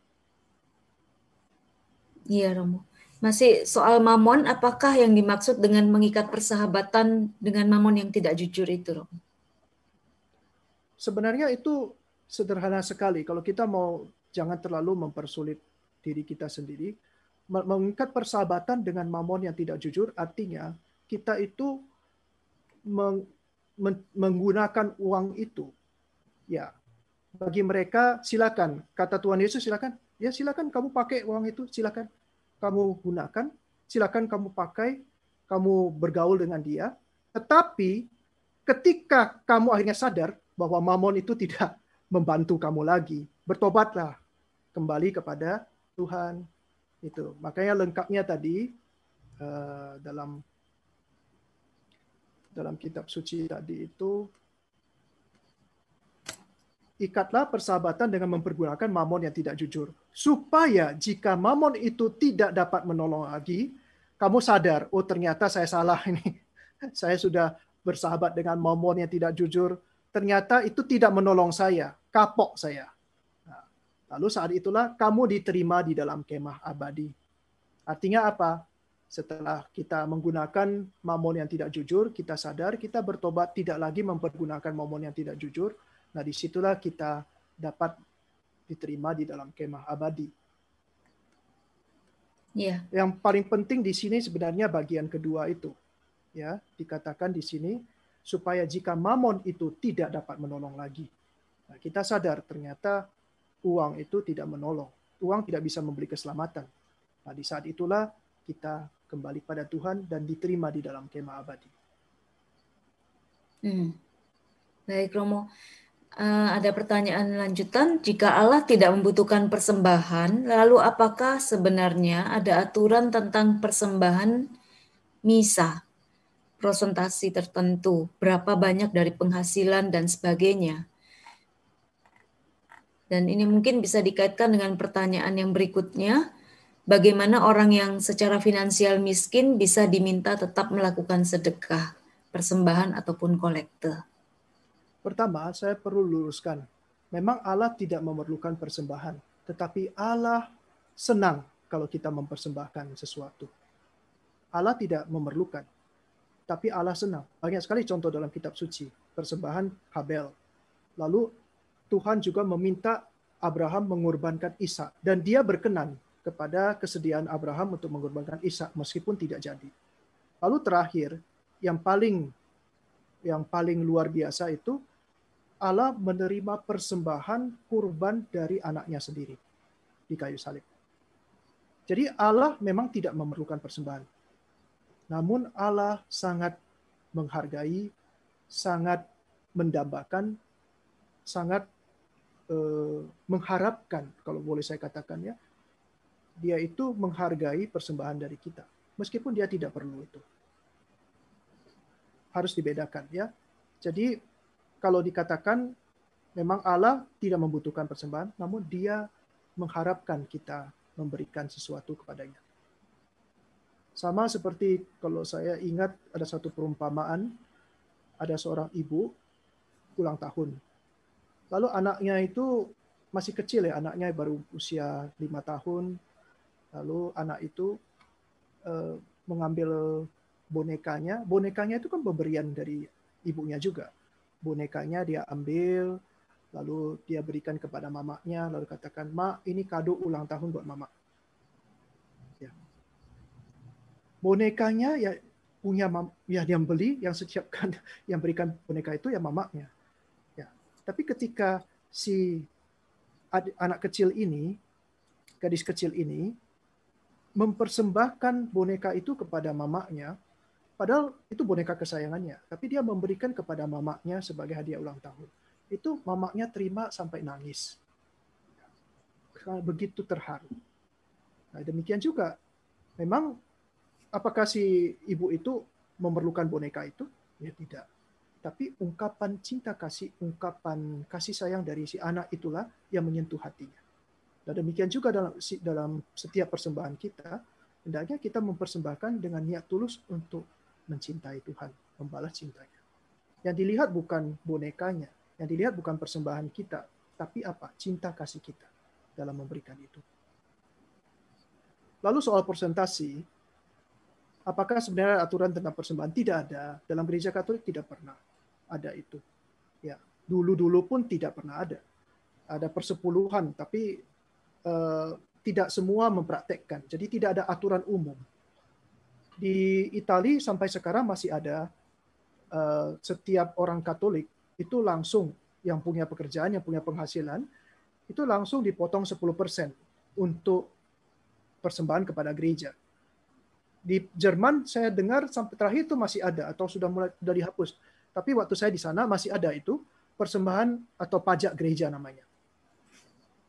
Iya, Romo. Masih soal mamon, apakah yang dimaksud dengan mengikat persahabatan dengan mamon yang tidak jujur itu, Romo? Sebenarnya itu sederhana sekali. Kalau kita mau jangan terlalu mempersulit diri kita sendiri. Mengikat persahabatan dengan mamon yang tidak jujur artinya kita itu menggunakan uang itu. Ya, bagi mereka silakan. Kata Tuhan Yesus silakan. Ya silakan kamu pakai uang itu, silakan kamu gunakan, silakan kamu pakai, kamu bergaul dengan dia. Tetapi ketika kamu akhirnya sadar bahwa mamon itu tidak membantu kamu lagi, bertobatlah kembali kepada Tuhan. Itu makanya lengkapnya tadi dalam kitab suci tadi itu, ikatlah persahabatan dengan mempergunakan mamon yang tidak jujur, supaya jika mamon itu tidak dapat menolong lagi, kamu sadar, oh ternyata saya salah ini, saya sudah bersahabat dengan mamon yang tidak jujur, ternyata itu tidak menolong saya, kapok saya. Lalu saat itulah kamu diterima di dalam kemah abadi. Artinya apa? Setelah kita menggunakan mamon yang tidak jujur, kita sadar, kita bertobat tidak lagi mempergunakan mamon yang tidak jujur. Nah, disitulah kita dapat diterima di dalam kemah abadi. Yeah. Yang paling penting di sini sebenarnya bagian kedua itu. Ya, dikatakan di sini, supaya jika mamon itu tidak dapat menolong lagi. Nah, kita sadar ternyata uang itu tidak menolong. Uang tidak bisa memberi keselamatan. Nah, di saat itulah kita kembali pada Tuhan dan diterima di dalam kemah abadi. Baik, Romo. Ada pertanyaan lanjutan. Jika Allah tidak membutuhkan persembahan, lalu apakah sebenarnya ada aturan tentang persembahan misa, prosentasi tertentu, berapa banyak dari penghasilan dan sebagainya? Dan ini mungkin bisa dikaitkan dengan pertanyaan yang berikutnya. Bagaimana orang yang secara finansial miskin bisa diminta tetap melakukan sedekah, persembahan ataupun kolekte? Pertama, saya perlu luruskan. Memang Allah tidak memerlukan persembahan, tetapi Allah senang kalau kita mempersembahkan sesuatu. Allah tidak memerlukan, tapi Allah senang. Banyak sekali contoh dalam kitab suci, persembahan Habel. Lalu Tuhan juga meminta Abraham mengorbankan Ishak, dan dia berkenan kepada kesediaan Abraham untuk mengorbankan Ishak meskipun tidak jadi. Lalu terakhir, yang paling luar biasa itu Allah menerima persembahan kurban dari anaknya sendiri di kayu salib. Jadi Allah memang tidak memerlukan persembahan. Namun Allah sangat menghargai, sangat mendambakan, sangat mengharapkan, kalau boleh saya katakan ya, dia itu menghargai persembahan dari kita. Meskipun dia tidak perlu itu. Harus dibedakan ya. Jadi kalau dikatakan memang Allah tidak membutuhkan persembahan, namun dia mengharapkan kita memberikan sesuatu kepadanya. Sama seperti kalau saya ingat ada satu perumpamaan, ada seorang ibu ulang tahun. Lalu anaknya itu masih kecil ya, anaknya baru usia 5 tahun. Lalu anak itu mengambil bonekanya. Bonekanya itu kan pemberian dari ibunya juga. Bonekanya dia ambil, lalu dia berikan kepada mamanya, lalu katakan, "Ma, ini kado ulang tahun buat mama." Ya. Bonekanya ya punya ya yang beli, yang setiapkan, yang berikan boneka itu ya mamanya. Ya. Tapi ketika si anak kecil ini, gadis kecil ini, mempersembahkan boneka itu kepada mamanya, padahal itu boneka kesayangannya, tapi dia memberikan kepada mamanya sebagai hadiah ulang tahun. Itu mamanya terima sampai nangis. Begitu terharu. Nah, demikian juga, memang apakah si ibu itu memerlukan boneka itu? Ya tidak. Tapi ungkapan cinta kasih, ungkapan kasih sayang dari si anak itulah yang menyentuh hatinya. Dan demikian juga dalam setiap persembahan kita, hendaknya kita mempersembahkan dengan niat tulus untuk mencintai Tuhan, membalas cintanya. Yang dilihat bukan bonekanya, yang dilihat bukan persembahan kita, tapi apa? Cinta kasih kita dalam memberikan itu. Lalu soal persentase, apakah sebenarnya aturan tentang persembahan? Tidak ada. Dalam gereja Katolik tidak pernah ada itu. Ya, dulu-dulu pun tidak pernah ada. Ada persepuluhan, tapi tidak semua mempraktekkan. Jadi tidak ada aturan umum. Di Italia sampai sekarang masih ada setiap orang Katolik itu langsung yang punya pekerjaan, yang punya penghasilan, itu langsung dipotong 10% untuk persembahan kepada gereja. Di Jerman saya dengar sampai terakhir itu masih ada atau sudah dihapus. Tapi waktu saya di sana masih ada itu persembahan atau pajak gereja namanya.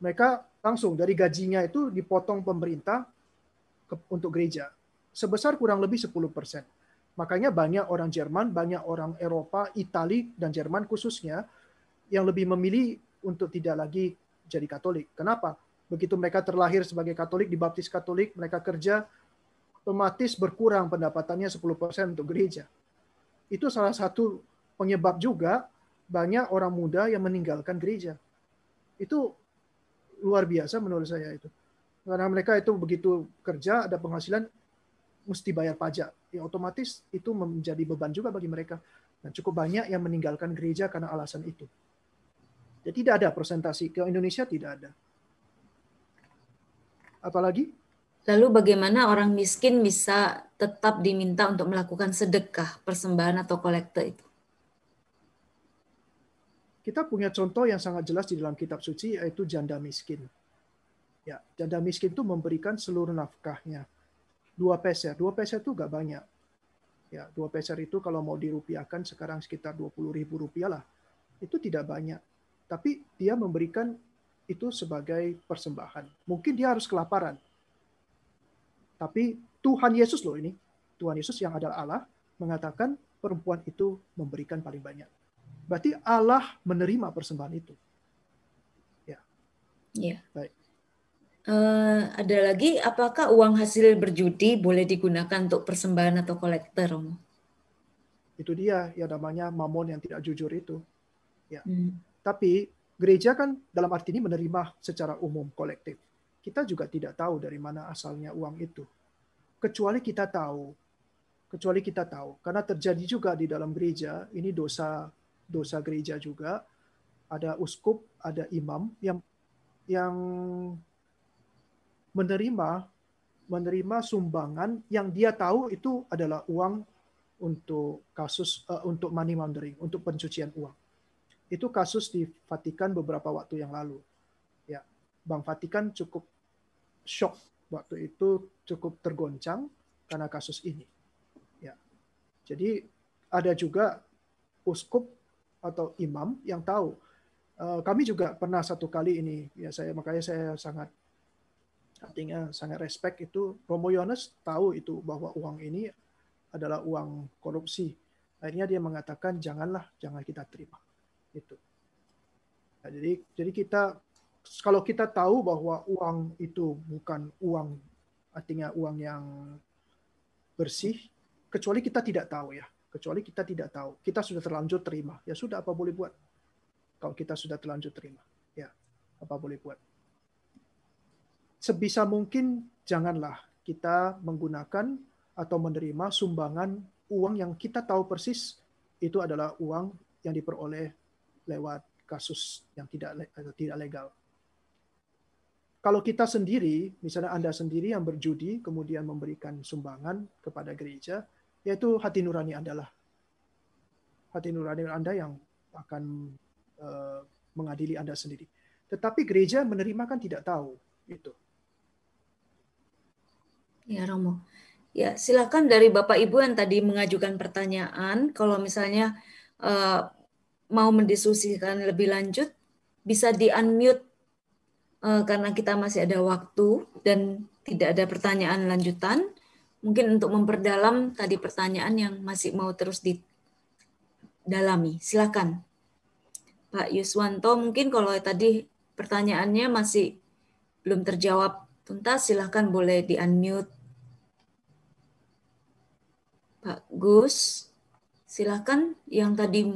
Mereka langsung dari gajinya itu dipotong pemerintah untuk gereja. Sebesar kurang lebih 10%. Makanya banyak orang Jerman, banyak orang Eropa, Italia, dan Jerman khususnya yang lebih memilih untuk tidak lagi jadi Katolik. Kenapa? Begitu mereka terlahir sebagai Katolik, dibaptis Katolik, mereka kerja, otomatis berkurang pendapatannya 10% untuk gereja. Itu salah satu penyebab juga banyak orang muda yang meninggalkan gereja. Itu luar biasa menurut saya itu. Karena mereka itu begitu kerja, ada penghasilan, mesti bayar pajak. Ya otomatis itu menjadi beban juga bagi mereka. Dan cukup banyak yang meninggalkan gereja karena alasan itu. Jadi tidak ada persentase. Ke Indonesia tidak ada. Apalagi? Lalu bagaimana orang miskin bisa tetap diminta untuk melakukan sedekah, persembahan atau kolekte itu? Kita punya contoh yang sangat jelas di dalam kitab suci, yaitu janda miskin. Ya, janda miskin itu memberikan seluruh nafkahnya. 2 peser. 2 peser itu nggak banyak. Ya, 2 peser itu kalau mau dirupiahkan sekarang sekitar 20.000 rupiah lah. Itu tidak banyak. Tapi dia memberikan itu sebagai persembahan. Mungkin dia harus kelaparan. Tapi Tuhan Yesus loh ini. Tuhan Yesus yang adalah Allah mengatakan perempuan itu memberikan paling banyak. Berarti Allah menerima persembahan itu. Ya. Ya. Baik. Ada lagi, apakah uang hasil berjudi boleh digunakan untuk persembahan atau kolektor, Romo? Itu dia yang namanya mamon yang tidak jujur itu. Ya. Tapi gereja kan dalam arti ini menerima secara umum kolektif. Kita juga tidak tahu dari mana asalnya uang itu. Kecuali kita tahu. Karena terjadi juga di dalam gereja, ini dosa gereja juga, ada uskup, ada imam yang menerima sumbangan yang dia tahu itu adalah uang untuk kasus untuk money laundering, untuk pencucian uang. Itu kasus di Vatikan beberapa waktu yang lalu. Ya, Bank Vatikan cukup shock waktu itu, cukup tergoncang karena kasus ini. Ya, jadi ada juga uskup atau imam yang tahu. Kami juga pernah satu kali ini, ya makanya saya sangat respect itu. Romo Yohanes tahu itu bahwa uang ini adalah uang korupsi. Akhirnya dia mengatakan jangan kita terima. Itu. Nah, jadi kita, kalau kita tahu bahwa uang itu bukan uang, artinya uang yang bersih, kecuali kita tidak tahu, kita sudah terlanjur terima, ya sudah, apa boleh buat? Kalau kita sudah terlanjur terima, ya apa boleh buat? Sebisa mungkin janganlah kita menggunakan atau menerima sumbangan uang yang kita tahu persis itu adalah uang yang diperoleh lewat kasus yang tidak legal. Kalau kita sendiri, misalnya Anda sendiri yang berjudi kemudian memberikan sumbangan kepada gereja, yaitu hati nurani Anda lah. Hati nurani Anda yang akan mengadili Anda sendiri. Tetapi gereja menerima kan tidak tahu itu. Ya, Romo. Ya, silakan dari Bapak Ibu yang tadi mengajukan pertanyaan, kalau misalnya mau mendiskusikan lebih lanjut, bisa di-unmute karena kita masih ada waktu dan tidak ada pertanyaan lanjutan. Mungkin untuk memperdalam tadi pertanyaan yang masih mau terus didalami. Silakan. Pak Yuswanto, mungkin kalau tadi pertanyaannya masih belum terjawab tuntas, silakan boleh di-unmute. Pak Gus, silakan yang tadi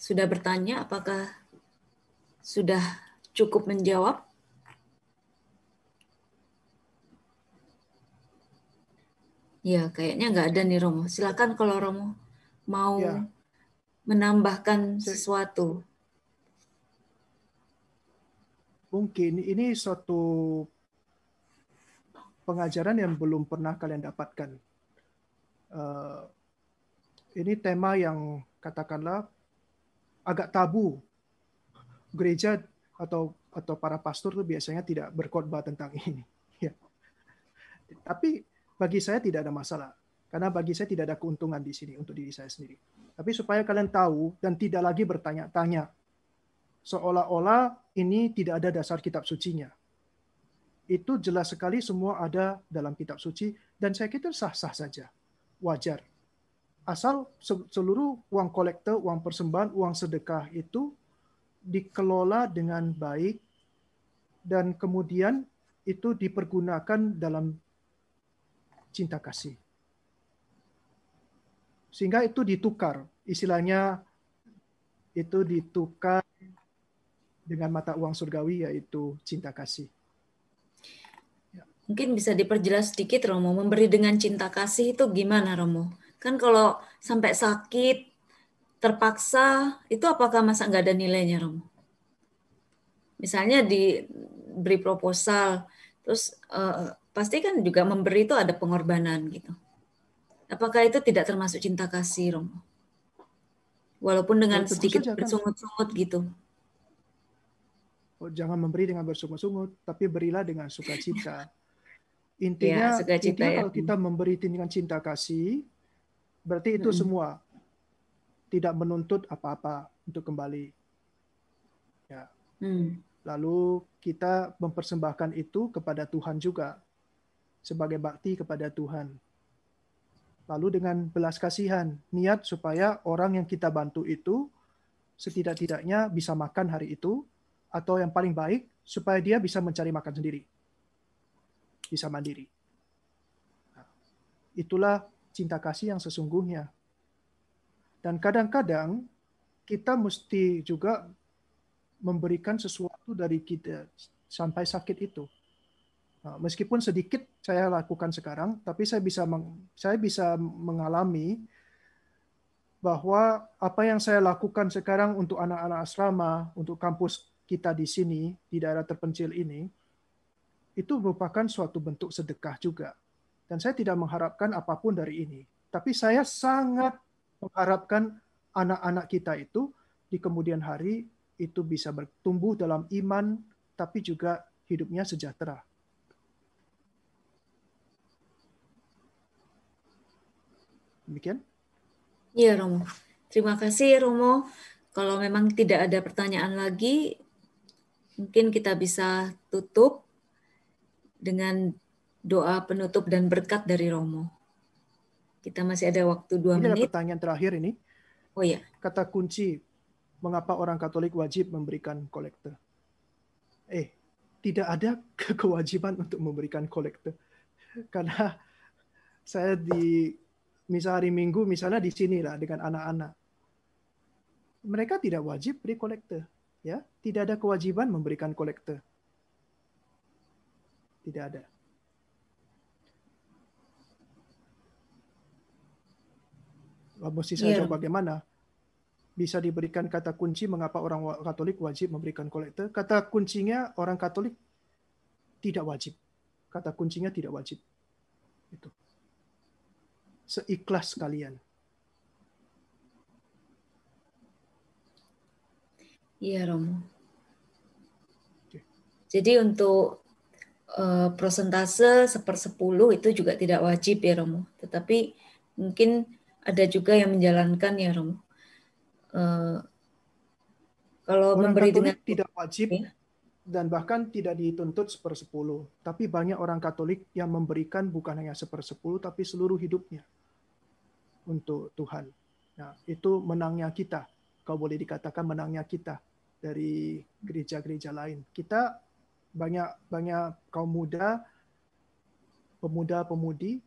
sudah bertanya, apakah sudah cukup menjawab? Ya, kayaknya nggak ada nih Romo. Silakan kalau Romo mau menambahkan sesuatu. Mungkin ini suatu pengajaran yang belum pernah kalian dapatkan. Ini tema yang katakanlah agak tabu. Gereja atau para pastor itu biasanya tidak berkhotbah tentang ini. Ya. Tapi bagi saya tidak ada masalah. Karena bagi saya tidak ada keuntungan di sini untuk diri saya sendiri. Tapi supaya kalian tahu dan tidak lagi bertanya-tanya. Seolah-olah ini tidak ada dasar kitab sucinya. Itu jelas sekali semua ada dalam kitab suci dan saya kira sah-sah saja. Wajar. Asal seluruh uang kolektor, uang persembahan, uang sedekah itu dikelola dengan baik dan kemudian itu dipergunakan dalam cinta kasih. Sehingga itu ditukar, istilahnya itu ditukar dengan mata uang surgawi yaitu cinta kasih. Mungkin bisa diperjelas sedikit Romo, memberi dengan cinta kasih itu gimana Romo? Kan kalau sampai sakit, terpaksa, itu apakah masa nggak ada nilainya Romo? Misalnya diberi proposal, terus pasti kan juga memberi itu ada pengorbanan gitu. Apakah itu tidak termasuk cinta kasih Romo? Walaupun dengan sedikit bersungut-sungut gitu. Jangan memberi dengan bersungut-sungut, tapi berilah dengan sukacita. Intinya kalau kita memberi dengan cinta kasih, berarti itu semua tidak menuntut apa-apa untuk kembali. Ya. Lalu kita mempersembahkan itu kepada Tuhan juga, sebagai bakti kepada Tuhan. Lalu dengan belas kasihan, niat supaya orang yang kita bantu itu setidak-tidaknya bisa makan hari itu, atau yang paling baik, supaya dia bisa mencari makan sendiri. Bisa mandiri. Nah, itulah cinta kasih yang sesungguhnya. Dan kadang-kadang kita mesti juga memberikan sesuatu dari kita sampai sakit itu. Nah, meskipun sedikit saya lakukan sekarang, tapi saya bisa mengalami bahwa apa yang saya lakukan sekarang untuk anak-anak asrama, untuk kampus kita di sini, di daerah terpencil ini, itu merupakan suatu bentuk sedekah juga. Dan saya tidak mengharapkan apapun dari ini. Tapi saya sangat mengharapkan anak-anak kita itu di kemudian hari itu bisa bertumbuh dalam iman, tapi juga hidupnya sejahtera. Demikian. Iya, Romo. Terima kasih, Romo. Kalau memang tidak ada pertanyaan lagi, mungkin kita bisa tutup dengan doa penutup dan berkat dari Romo. Kita masih ada waktu 2 Ini ada menit. pertanyaan terakhir ini. Oh ya, Kata kunci, mengapa orang Katolik wajib memberikan kolekte? Tidak ada kewajiban untuk memberikan kolekte. Karena saya misal hari Minggu, misalnya di sinilah dengan anak-anak. Mereka tidak wajib beri kolekte. Ya, tidak ada kewajiban memberikan kolekte. Tidak ada. Mesti saya jawab bagaimana? Bisa diberikan kata kunci mengapa orang Katolik wajib memberikan kolekte. Kata kuncinya orang Katolik tidak wajib. Kata kuncinya tidak wajib. Itu. Seikhlas kalian. iya, Romo. Jadi untuk prosentase 1/10 itu juga tidak wajib ya, Romo. Tetapi mungkin ada juga yang menjalankan ya, Romo. Kalau Orang memberi Katolik dengan tidak wajib ya, dan bahkan tidak dituntut 1/10. Tapi banyak orang Katolik yang memberikan bukan hanya 1/10, tapi seluruh hidupnya untuk Tuhan. Nah, itu menangnya kita. Kau boleh dikatakan menangnya kita dari gereja-gereja lain. Kita banyak kaum muda, pemuda-pemudi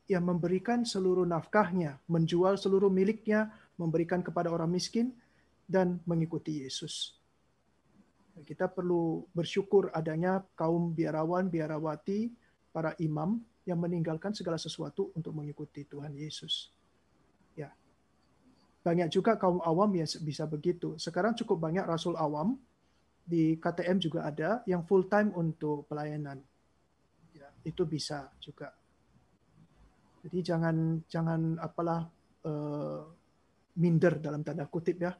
yang memberikan seluruh nafkahnya, menjual seluruh miliknya, memberikan kepada orang miskin, dan mengikuti Yesus. Kita perlu bersyukur adanya kaum biarawan, biarawati, para imam yang meninggalkan segala sesuatu untuk mengikuti Tuhan Yesus. Ya, banyak juga kaum awam yang bisa begitu. Sekarang cukup banyak rasul awam, di KTM juga ada yang full time untuk pelayanan. Ya, itu bisa juga. Jadi jangan minder dalam tanda kutip ya,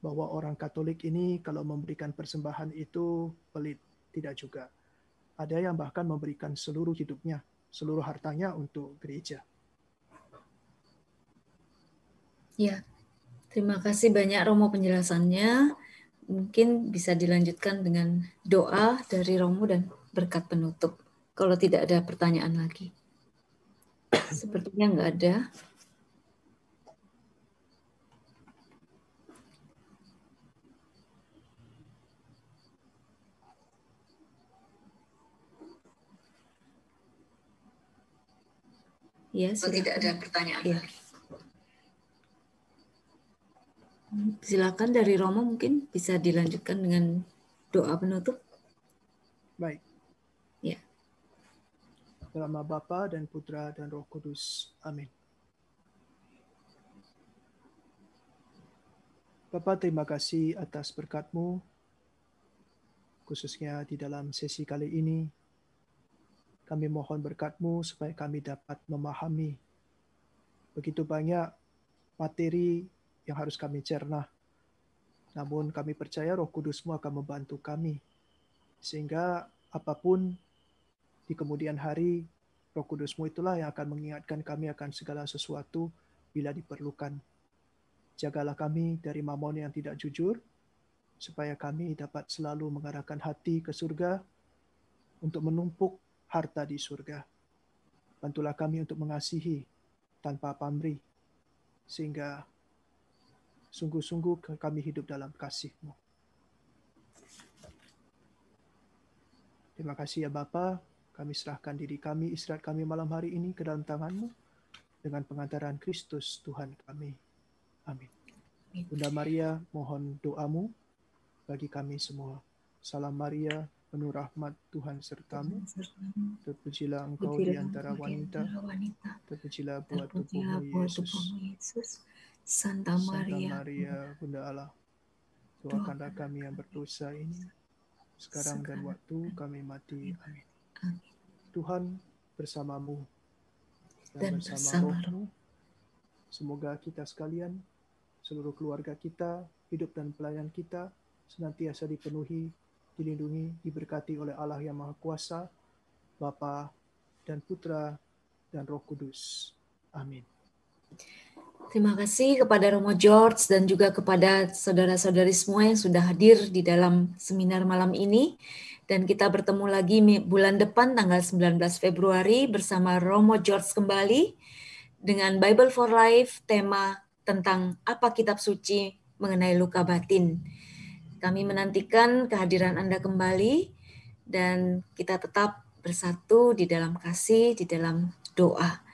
bahwa orang Katolik ini kalau memberikan persembahan itu pelit. Tidak juga. Ada yang bahkan memberikan seluruh hidupnya, seluruh hartanya untuk gereja. ya. Terima kasih banyak Romo penjelasannya. Mungkin bisa dilanjutkan dengan doa dari Romo dan berkat penutup. Kalau tidak ada pertanyaan lagi. Sepertinya nggak ada. Ya, tidak ada pertanyaan lagi. Silakan dari Romo mungkin bisa dilanjutkan dengan doa penutup. Baik. Ya. Dalam nama Bapa dan Putra dan Roh Kudus. Amin. Bapa, terima kasih atas berkat-Mu, khususnya di dalam sesi kali ini. Kami mohon berkat-Mu supaya kami dapat memahami begitu banyak materi yang harus kami cerna. Namun kami percaya Roh Kudus-Mu akan membantu kami. Sehingga apapun di kemudian hari, Roh Kudus-Mu itulah yang akan mengingatkan kami akan segala sesuatu bila diperlukan. Jagalah kami dari mamon yang tidak jujur, supaya kami dapat selalu mengarahkan hati ke surga untuk menumpuk harta di surga. Bantulah kami untuk mengasihi tanpa pamrih, sehingga sungguh-sungguh kami hidup dalam kasih-Mu. Terima kasih ya Bapa, kami serahkan diri kami, istirahat kami malam hari ini ke dalam tangan-Mu, dengan pengantaran Kristus Tuhan kami. Amin. Bunda Maria, mohon doa-Mu bagi kami semua. Salam Maria, penuh rahmat Tuhan sertamu. Terpujilah engkau di antara wanita. Terpujilah buah tubuhmu Yesus. Santa Maria, Bunda Allah, doakanlah kami yang berdosa ini, sekarang dan waktu kami mati. Amin. Tuhan bersamamu dan bersama rohmu. Semoga kita sekalian seluruh keluarga kita, hidup dan pelayan kita senantiasa dipenuhi, dilindungi, diberkati oleh Allah yang Maha Kuasa, Bapa dan Putra dan Roh Kudus. Amin. Terima kasih kepada Romo George dan juga kepada saudara-saudari semua yang sudah hadir di dalam seminar malam ini. Dan kita bertemu lagi bulan depan tanggal 19 Februari bersama Romo George kembali dengan Bible for Life, tema tentang apa kitab suci mengenai luka batin. Kami menantikan kehadiran Anda kembali dan kita tetap bersatu di dalam kasih, di dalam doa.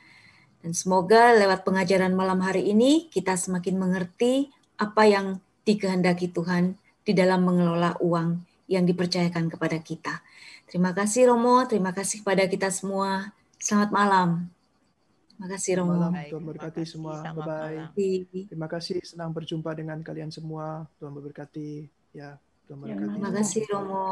Dan semoga lewat pengajaran malam hari ini kita semakin mengerti apa yang dikehendaki Tuhan di dalam mengelola uang yang dipercayakan kepada kita. Terima kasih Romo, terima kasih kepada kita semua. Selamat malam. Terima kasih Romo. Malam, Baik, Tuhan terima berkati kasih. semua. Selamat Bye-bye. malam. Terima kasih, senang berjumpa dengan kalian semua. Tuhan memberkati. Ya, Tuhan memberkati. Terima kasih Romo.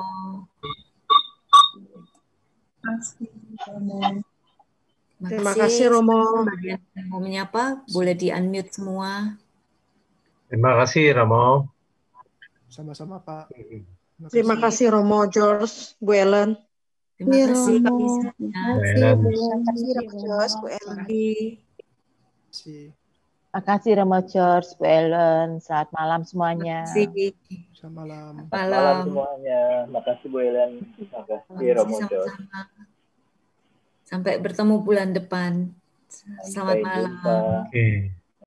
Terima kasih, Romo. Bagian yang mau menyapa, boleh di-unmute semua. Terima kasih, Romo. Sama-sama, Pak. Terima kasih, Romo George, Bu Ellen. Terima kasih. Bu Ellen. Terima kasih Romo George, Bu Ellen. Terima kasih Romo George, Bu Ellen. Selamat malam semuanya. Terima kasih. Selamat malam. Malam semuanya. Makasih Bu Ellen. Makasih Romo George. Sama-sama. Sampai bertemu bulan depan. Selamat Sampai malam. jumpa. Oke.